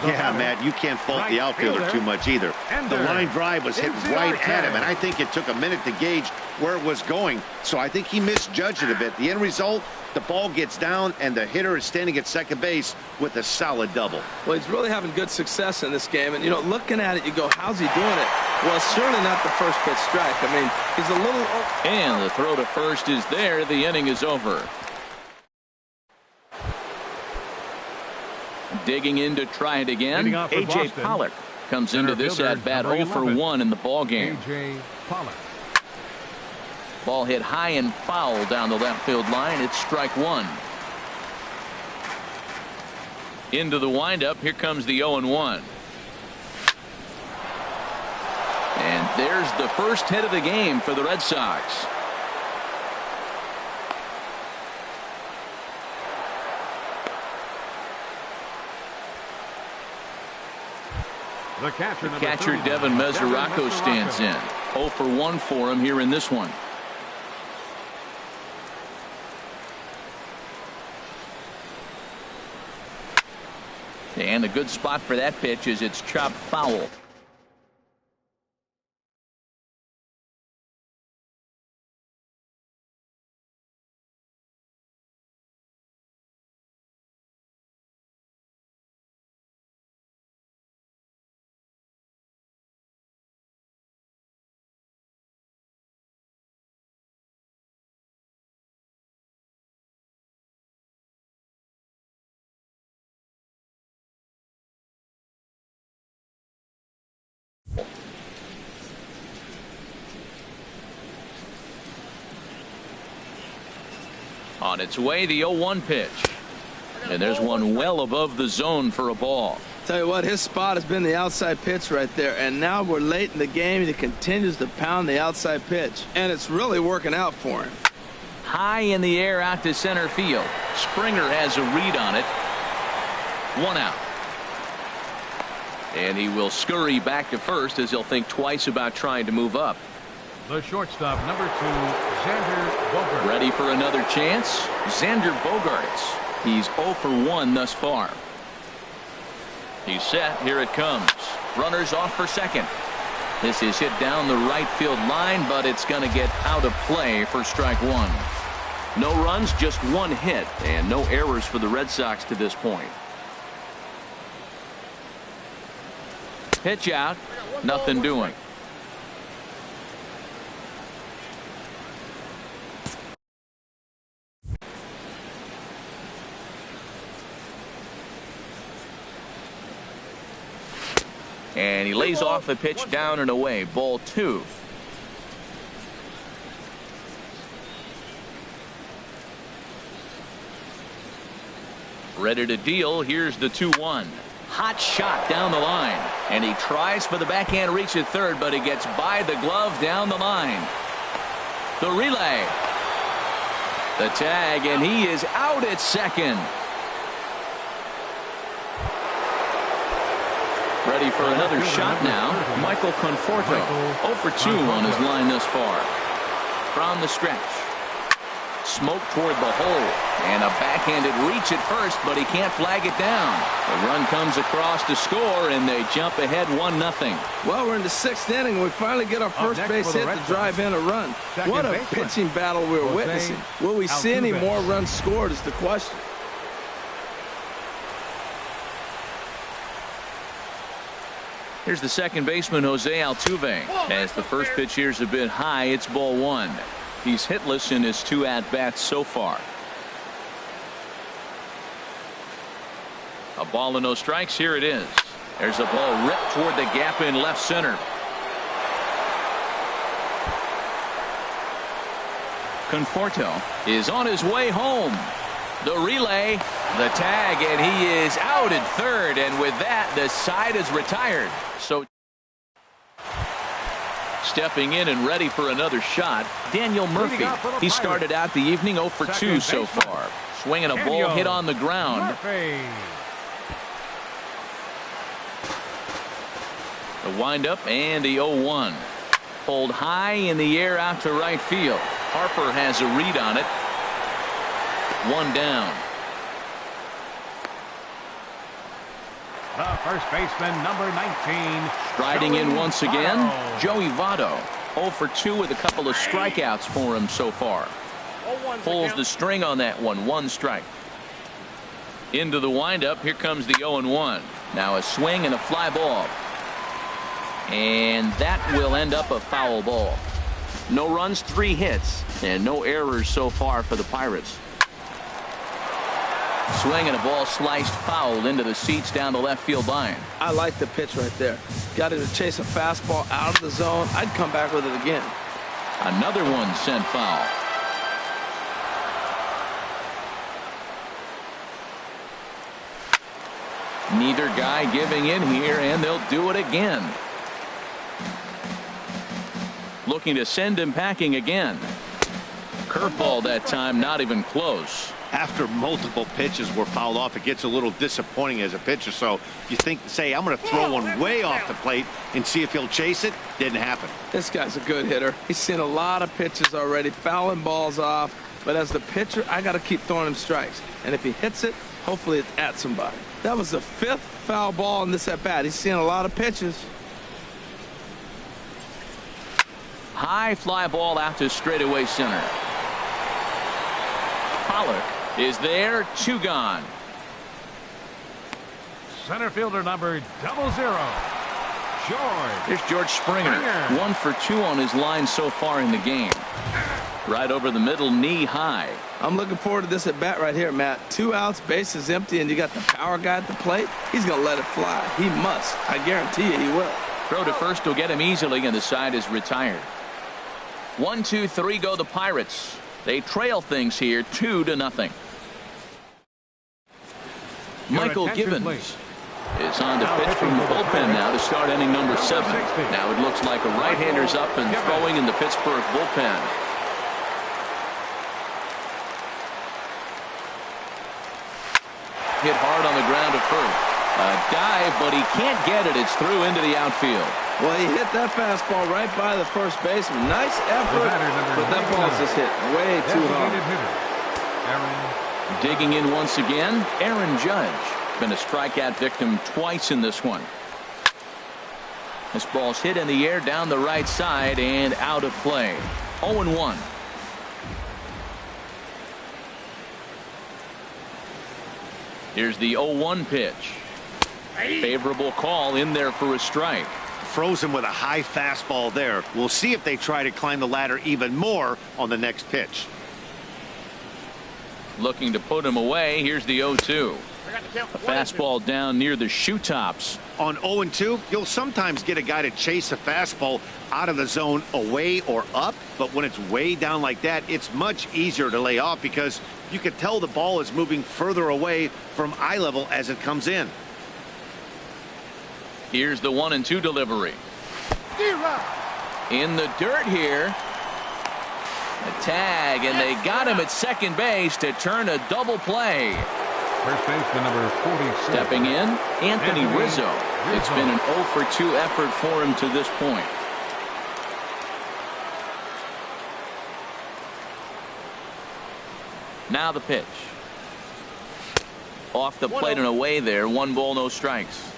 Yeah, Matt, you can't fault the outfielder too much either. The line drive was hit right at him, and I think it took a minute to gauge where it was going. So I think he misjudged it a bit. The end result, the ball gets down, and the hitter is standing at second base with a solid double. Well, he's really having good success in this game. And, you know, looking at it, you go, how's he doing it? Well, certainly not the first pitch strike. I mean, he's a little... And the throw to first is there. The inning is over. Digging in to try it again. A.J. Pollock comes into this at-bat 0 for 1 in the ball game. A.J. Pollock. Ball hit high and foul down the left field line. It's strike one. Into the windup. Here comes the 0-1. And there's the first hit of the game for the Red Sox. The catcher Devin Mesoraco stands in. 0 for 1 for him here in this one. And a good spot for that pitch is it's chopped foul. On its way, the 0-1 pitch. And there's one well above the zone for a ball. Tell you what, his spot has been the outside pitch right there. And now we're late in the game. He continues to pound the outside pitch. And it's really working out for him. High in the air out to center field. Springer has a read on it. 1 out. And he will scurry back to first as he'll think twice about trying to move up. The shortstop, number 2, Xander Bogaerts. Ready for another chance? Xander Bogaerts. He's 0 for 1 thus far. He's set. Here it comes. Runners off for second. This is hit down the right field line, but it's going to get out of play for strike one. No runs, just 1 hit, and no errors for the Red Sox to this point. Pitch out. Nothing doing. And he lays off the pitch down and away. Ball 2. Ready to deal. Here's the 2-1. Hot shot down the line. And he tries for the backhand reach at third, but he gets by the glove down the line. The relay. The tag, and he is out at second. Ready for another shot now. Michael Conforto. 0 for 2 on his line thus far. From the stretch. Smoke toward the hole. And a backhanded reach at first, but he can't flag it down. The run comes across to score, and they jump ahead 1-0. Well, we're in the 6th inning. We finally get our first base hit to drive in a run. What a pitching battle we're witnessing. Will we see any more runs scored is the question. Here's the second baseman, Jose Altuve. As the first pitch here's a bit high, it's ball 1. He's hitless in his 2 at-bats so far. A ball and no strikes. Here it is. There's a ball ripped toward the gap in left center. Conforto is on his way home. The relay, the tag, and he is out at third, and with that the side is retired. So stepping in and ready for another shot, Daniel Murphy. He started out the evening 0 for 2 so far. Swinging a ball hit on the ground. The windup and the 0-1. Pulled high in the air out to right field. Harper has a read on it. 1 down. First baseman, number 19. Striding in once again, Votto. Joey Votto. 0 for 2 with a couple of strikeouts for him so far. Pulls the string on that one. 1 strike. Into the windup. Here comes the 0-1. Now a swing and a fly ball. And that will end up a foul ball. No runs, 3 hits, and no errors so far for the Pirates. Swing and a ball sliced foul into the seats down the left field line. I like the pitch right there. Got him to chase a fastball out of the zone. I'd come back with it again. Another one sent foul. Neither guy giving in here, and they'll do it again. Looking to send him packing again. Curveball that time, not even close. After multiple pitches were fouled off, it gets a little disappointing as a pitcher. So you think, say, I'm going to throw one way off the plate and see if he'll chase it. Didn't happen. This guy's a good hitter. He's seen a lot of pitches already, fouling balls off. But as the pitcher, I got to keep throwing him strikes. And if he hits it, hopefully it's at somebody. That was the 5th foul ball in this at-bat. He's seen a lot of pitches. High fly ball out to straightaway center. Pollock is there. 2 gone. Center fielder number 00. George. Here's George Springer. 1 for 2 on his line so far in the game. Right over the middle, knee high. I'm looking forward to this at bat right here, Matt. 2 outs, base is empty, and you got the power guy at the plate. He's going to let it fly. He must. I guarantee you he will. Throw to first will get him easily, and the side is retired. 1, 2, 3 go the Pirates. They trail things here 2-0. Michael Gibbons is on to pitch from the bullpen now to start inning number 7. Now it looks like a right-hander's up and throwing in the Pittsburgh bullpen. Hit hard on the ground to first. A dive, but he can't get it. It's through into the outfield. Well, he hit that fastball right by the first baseman. Nice effort, but that ball's just hit way too hard. Digging in once again, Aaron Judge. Been a strikeout victim twice in this one. This ball's hit in the air down the right side and out of play. 0-1. Here's the 0-1 pitch. Favorable call in there for a strike. Frozen with a high fastball there. We'll see if they try to climb the ladder even more on the next pitch. Looking to put him away. Here's the 0-2. A fastball down near the shoe tops. On 0-2, you'll sometimes get a guy to chase a fastball out of the zone away or up, but when it's way down like that, it's much easier to lay off because you can tell the ball is moving further away from eye level as it comes in. Here's the 1-2 delivery. In the dirt here. A tag, and they got him at second base to turn a double play. First baseman number 46. Stepping in, Anthony Rizzo. It's been an 0 for 2 effort for him to this point. Now the pitch. Off the plate and away there. 1 ball, no strikes.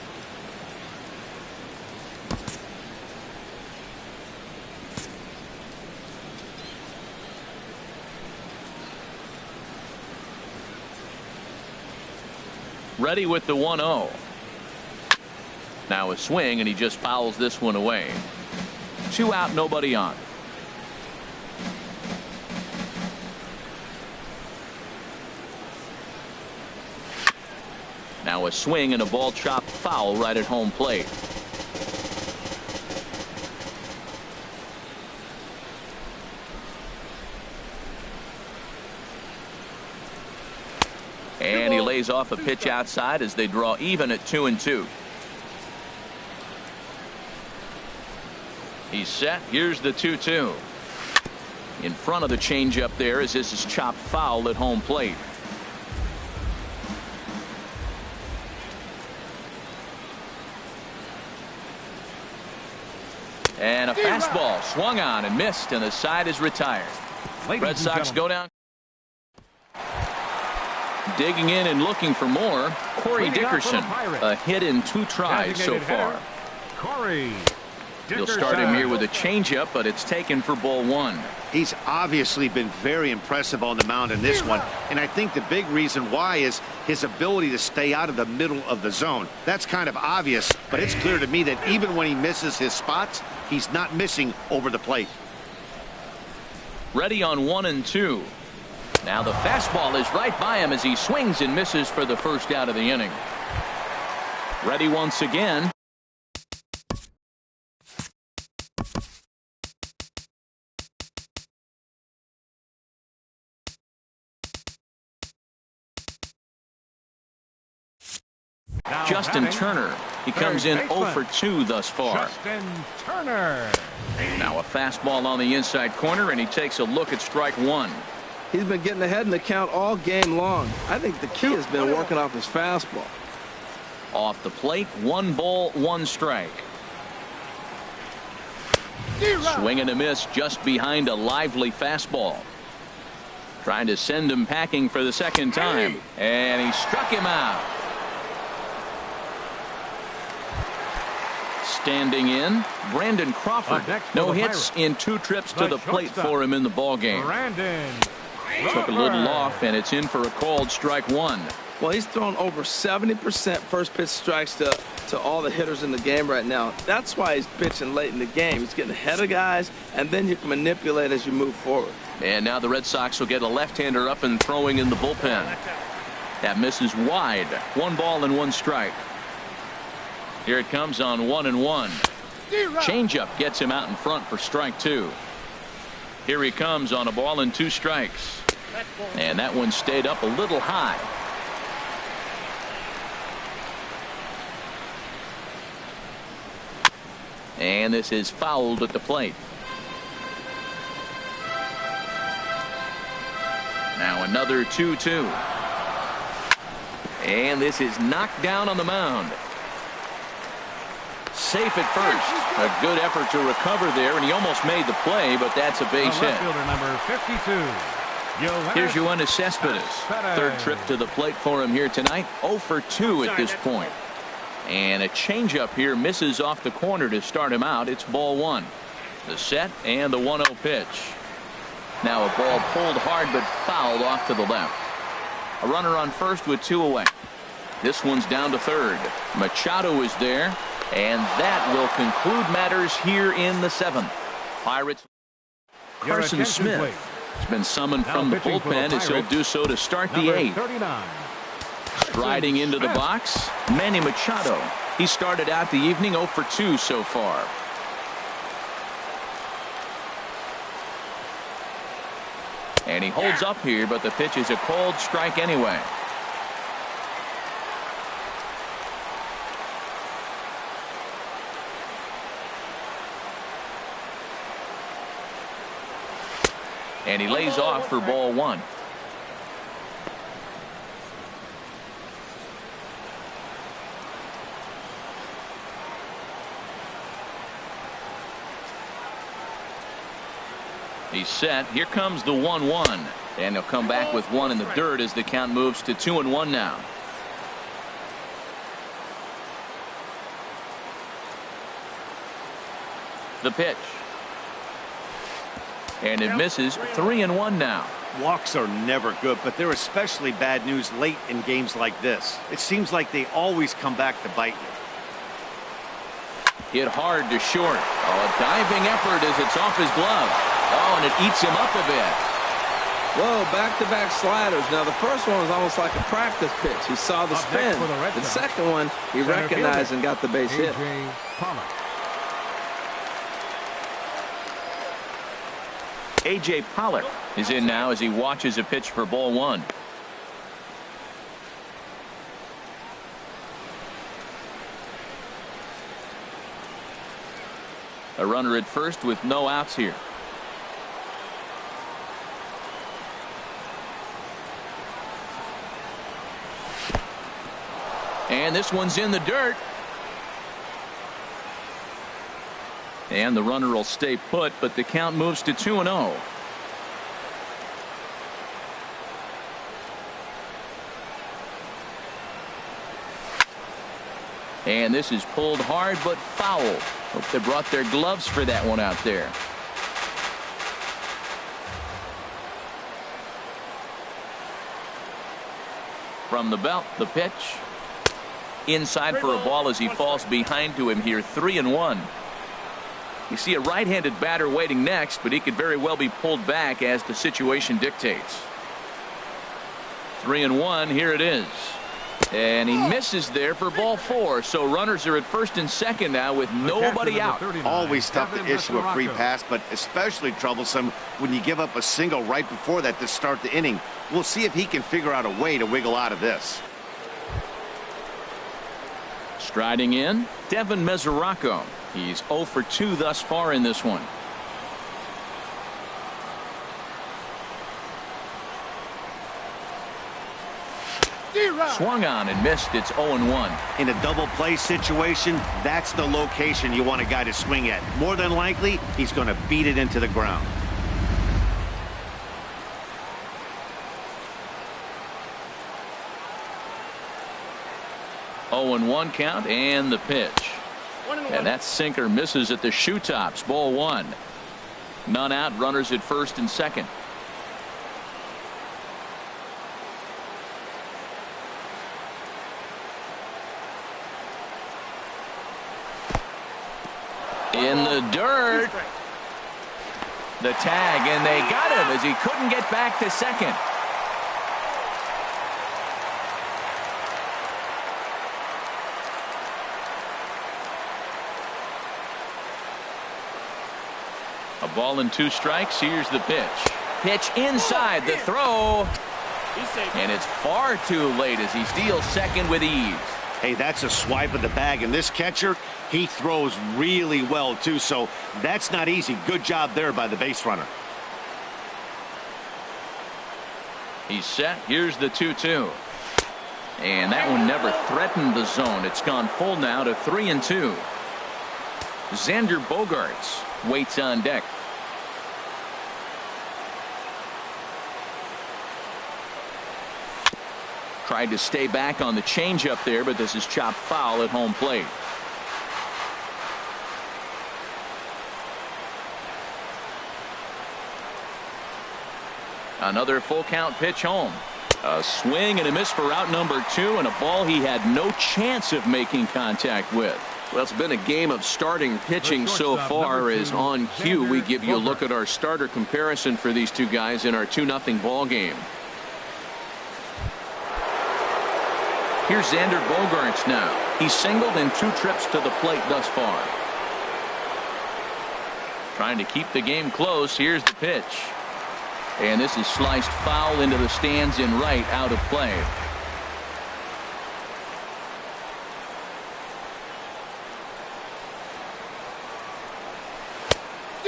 Ready with the 1-0. Now a swing, and he just fouls this one away. 2 out, nobody on. Now a swing and a ball chopped foul right at home plate. And he lays off a pitch outside as they draw even at 2-2. He's set. Here's the 2-2. In front of the changeup there as this is chopped foul at home plate. And a fastball swung on and missed, and the side is retired. Red Sox go down. digging in and looking for more. Corey Dickerson, a hit in 2 tries so far. Corey You'll start him here with a changeup, but it's taken for ball 1. He's obviously been very impressive on the mound in this one, and I think the big reason why is his ability to stay out of the middle of the zone. That's kind of obvious, but it's clear to me that even when he misses his spots, he's not missing over the plate. Ready on 1 and 2. Now the fastball is right by him as he swings and misses for the first out of the inning. Ready once again. Justin Turner. He comes in 0 for 2 thus far. Justin Turner. Now a fastball on the inside corner, and he takes a look at strike 1. He's been getting ahead in the count all game long. I think the key has been working off his fastball. Off the plate, 1 ball, 1 strike. Swing and a miss just behind a lively fastball. Trying to send him packing for the second time, and he struck him out. Standing in, Brandon Crawford. No hits in 2 trips to the plate for him in the ballgame. Took a little off, and it's in for a called strike 1. Well, he's thrown over 70% first pitch strikes to all the hitters in the game right now. That's why he's pitching late in the game. He's getting ahead of guys, and then you can manipulate as you move forward. And now the Red Sox will get a left-hander up and throwing in the bullpen. That misses wide. 1 ball and 1 strike. Here it comes on 1 and 1. Changeup gets him out in front for strike 2. Here he comes on a ball and 2 strikes. And that one stayed up a little high. And this is fouled at the plate. Now another 2-2. And this is knocked down on the mound. Safe at first. A good effort to recover there, and he almost made the play, but that's a base hit. Number 52. Here's Yoenis Cespedes. 3rd trip to the plate for him here tonight. 0 for 2 at this point. And a changeup here misses off the corner to start him out. It's ball 1. The set and the 1-0 pitch. Now a ball pulled hard but fouled off to the left. A runner on first with 2 away. This one's down to 3rd. Machado is there. And that will conclude matters here in the 7th. Pirates. Carson Smith has been summoned from the bullpen as he'll do so to start the 8th. Striding into the box, Manny Machado. He started out the evening 0 for 2 so far. And he holds up here, but the pitch is a cold strike anyway. And he lays off for ball 1. He's set. Here comes the 1-1. And he'll come back with 1 in the dirt as the count moves to 2-1 now. The pitch. And it misses. 3-1 now. Walks are never good, but they're especially bad news late in games like this. It seems like they always come back to bite you. Hit hard to short. Oh, a diving effort as it's off his glove. Oh, and it eats him up a bit. Whoa, back-to-back sliders. Now, the first one was almost like a practice pitch. He saw the spin. The second one, he recognized and got the base hit. A.J. Pollock is in now as he watches a pitch for ball 1. A runner at first with no outs here. And this one's in the dirt. And the runner will stay put, but the count moves to 2-0. And this is pulled hard but foul. Hope they brought their gloves for that one out there. From the belt, the pitch. Inside for a ball as he falls behind to him here, 3-1. You see a right-handed batter waiting next, but he could very well be pulled back as the situation dictates. 3-1, here it is. And he misses there for ball 4. So runners are at first and second now with nobody out. Always tough to issue a free pass, but especially troublesome when you give up a single right before that to start the inning. We'll see if he can figure out a way to wiggle out of this. Striding in, Devin Mesoraco. He's 0 for 2 thus far in this one. Swung on and missed. It's 0-1. In a double play situation, that's the location you want a guy to swing at. More than likely, he's going to beat it into the ground. One count and the pitch. And that sinker misses at the shoe tops. Ball 1. None out. Runners at first and second. In the dirt. The tag, and they got him as he couldn't get back to second. A ball and 2 strikes. Here's the pitch. Pitch inside. The throw. And it's far too late as he steals second with ease. Hey, that's a swipe of the bag, and this catcher, he throws really well too, so that's not easy. Good job there by the base runner. He's set. Here's the 2-2. And that one never threatened the zone. It's gone full now to 3-2. Xander Bogaerts waits on deck. Tried to stay back on the changeup there, but this is chopped foul at home plate. Another full count pitch home. A swing and a miss for out number 2, and a ball he had no chance of making contact with. Well, it's been a game of starting pitching so far. As on cue, we give you a look at our starter comparison for these two guys in our 2-0 ball game. Here's Xander Bogaerts now. He's singled in 2 trips to the plate thus far. Trying to keep the game close. Here's the pitch. And this is sliced foul into the stands in right, out of play.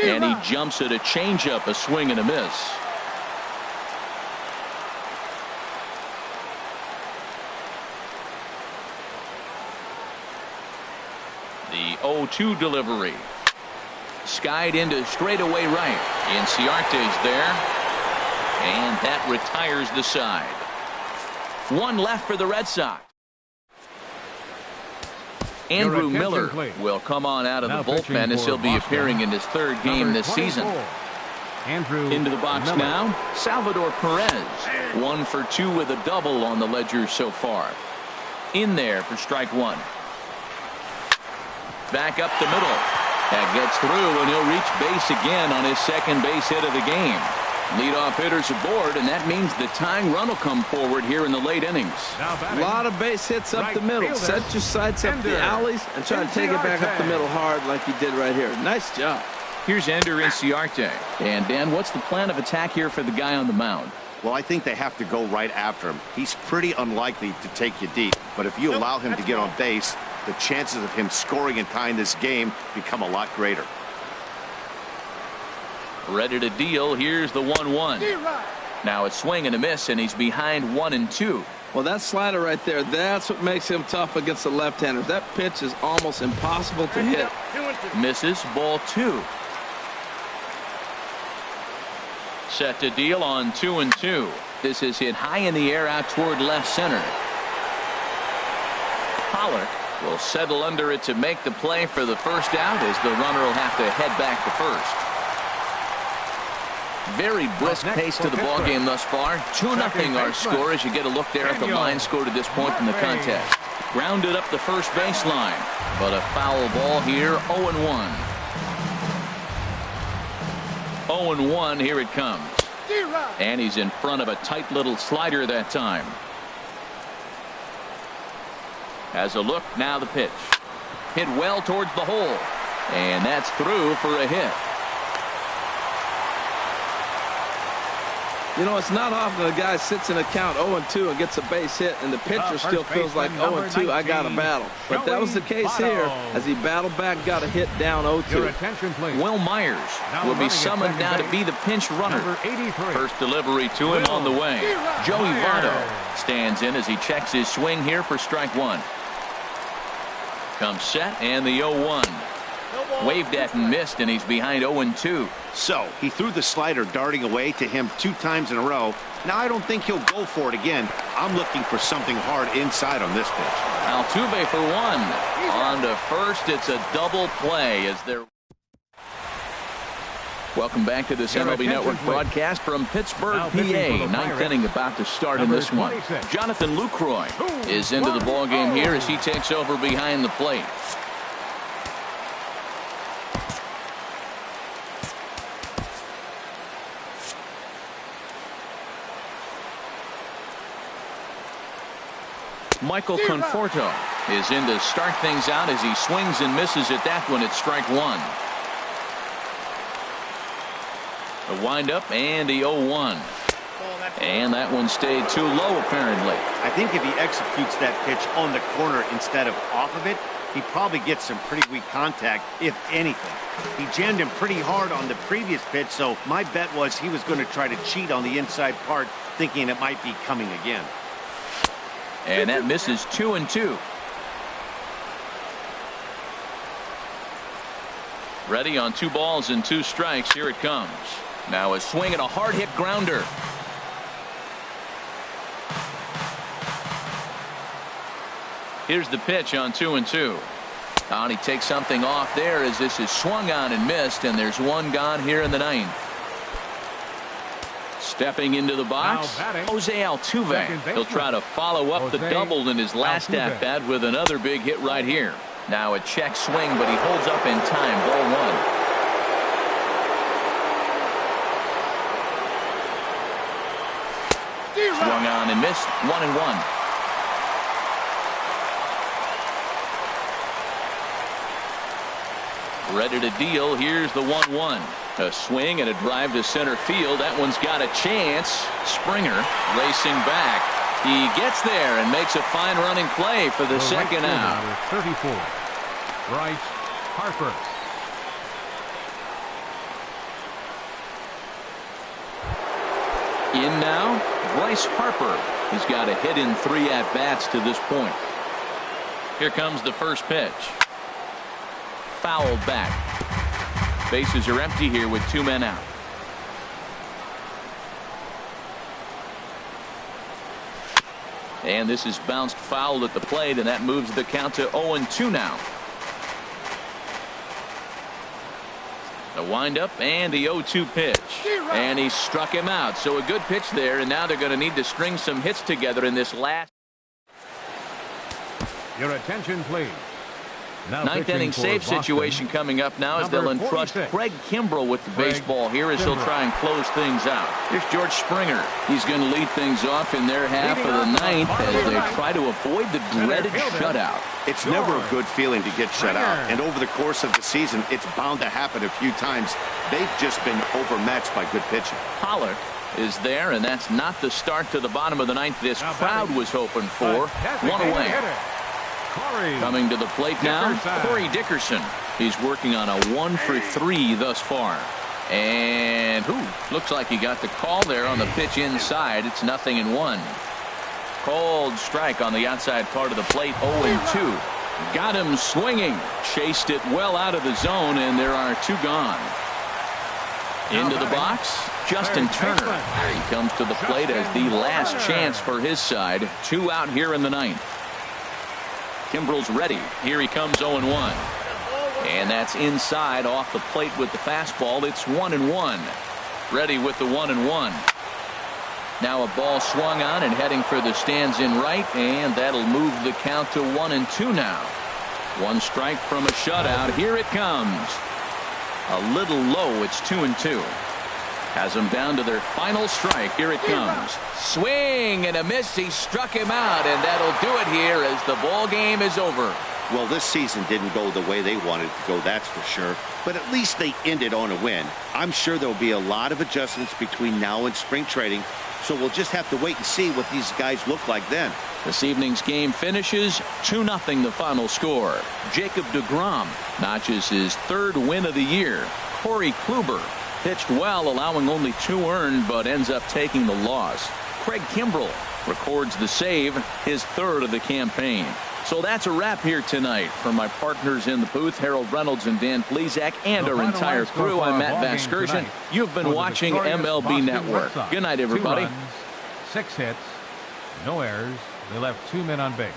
And he jumps at a changeup, a swing and a miss. The 0-2 delivery. Skied into straightaway right. Inciarte's there. And that retires the side. 1 left for the Red Sox. Andrew Miller will come on out of the bullpen as he'll be appearing in his 3rd game this season. Into the box now, Salvador Perez. 1 for 2 with a double on the ledger so far. In there for strike 1. Back up the middle. That gets through, and he'll reach base again on his 2nd base hit of the game. Leadoff hitters aboard, and that means the tying run will come forward here in the late innings. A lot of base hits up the middle. Set your sights up the alleys and try to take it back up the middle hard like you did right here. Nice job. Here's Ender Inciarte. And Dan, what's the plan of attack here for the guy on the mound? Well, I think they have to go right after him. He's pretty unlikely to take you deep, but if you allow him to get on base, the chances of him scoring and tying this game become a lot greater. Ready to deal. Here's the 1-1. Now it's swing and a miss, and he's behind 1-2. Well, that slider right there, that's what makes him tough against the left-handers. That pitch is almost impossible to hit. Misses. Ball 2. Set to deal on 2-2. This is hit high in the air out toward left center. Pollard will settle under it to make the play for the first out, as the runner will have to head back to first. Very brisk pace to the ball game thus far. 2-0 our score as you get a look there at the line scored at this point in the contest. Grounded up the first baseline, but a foul ball here. 0-1. 0-1, here it comes. And he's in front of a tight little slider that time. Has a look, now the pitch. Hit well towards the hole, and that's through for a hit. You know, it's not often a guy sits in a count 0-2 and gets a base hit, and the pitcher still feels like 0-2, I got to battle. But that was the case here as he battled back, got a hit down 0-2. Will Myers will be summoned now to be the pinch runner. First delivery to him on the way. Joey Votto stands in as he checks his swing here for strike one. Comes set, and the 0-1. Waved at and missed, and he's behind 0-2. So he threw the slider darting away to him 2 times in a row. Now I don't think he'll go for it again. I'm looking for something hard inside on this pitch. Altuve for one. On to first. It's a double play as they're. Welcome back to this MLB Network broadcast from Pittsburgh, PA. Ninth inning about to start in this one. Jonathan Lucroy is into the ball game here as he takes over behind the plate. Michael Conforto is in to start things out as he swings and misses at that one at strike one. The windup and the 0-1. And that one stayed too low apparently. I think if he executes that pitch on the corner instead of off of it, he probably gets some pretty weak contact, if anything. He jammed him pretty hard on the previous pitch, so my bet was he was going to try to cheat on the inside part, thinking it might be coming again. And that misses 2-2. Ready on 2 balls and 2 strikes. Here it comes. Now a swing and a hard hit grounder. Here's the pitch on 2-2. And he takes something off there as this is swung on and missed, and there's one gone here in the 9th. Stepping into the box, Jose Altuve. He'll try to follow up the double in his last at-bat with another big hit right here. Now a check swing, but he holds up in time. Ball one. Swung on and missed. 1-1. Ready to deal. Here's the 1-1. A swing and a drive to center field. That one's got a chance. Springer racing back. He gets there and makes a fine running play for the second out. 34. Bryce Harper. In now, Bryce Harper. He's got a hit in 3 at-bats to this point. Here comes the first pitch. Fouled back. Bases are empty here with 2 men out. And this is bounced foul at the plate, and that moves the count to 0-2 now. The windup and the 0-2 pitch. And he struck him out. So a good pitch there, and now they're going to need to string some hits together in this last. Your attention, please. Ninth inning save situation coming up now as they'll entrust Craig Kimbrell with the baseball here as he'll try and close things out. Here's George Springer. He's going to lead things off in their half of the 9th as they try to avoid the dreaded shutout. It's never a good feeling to get shut out, and over the course of the season it's bound to happen a few times. They've just been overmatched by good pitching. Pollock is there, and that's not the start to the bottom of the 9th this crowd was hoping for. One away. Coming to the plate now, Corey Dickerson. He's working on a 1 for 3 thus far. And looks like he got the call there on the pitch inside. It's 0-1. Cold strike on the outside part of the plate. 0-2. Got him swinging. Chased it well out of the zone, and there are 2 gone. Into the box, Justin Turner. He comes to the plate as the last chance for his side. 2 out here in the 9th. Kimbrel's ready. Here he comes 0-1. And that's inside off the plate with the fastball. It's 1-1. Ready with the 1-1. Now a ball swung on and heading for the stands in right, and that'll move the count to 1-2 now. One strike from a shutout. Here it comes. A little low. It's 2-2. Has them down to their final strike. Here it comes. Swing and a miss. He struck him out, and that'll do it here as the ball game is over. Well, this season didn't go the way they wanted it to go, that's for sure. But at least they ended on a win. I'm sure there'll be a lot of adjustments between now and spring training, so we'll just have to wait and see what these guys look like then. This evening's game finishes 2-0 the final score. Jacob deGrom notches his 3rd win of the year. Corey Kluber pitched well, allowing only 2 earned, but ends up taking the loss. Craig Kimbrel records the save, his 3rd of the campaign. So that's a wrap here tonight. For my partners in the booth, Harold Reynolds and Dan Plezak, and our entire crew, I'm Matt Vasgersian. You've been watching MLB Network. Good night, everybody. 2 runs, 6 hits, no errors. They left 2 men on base.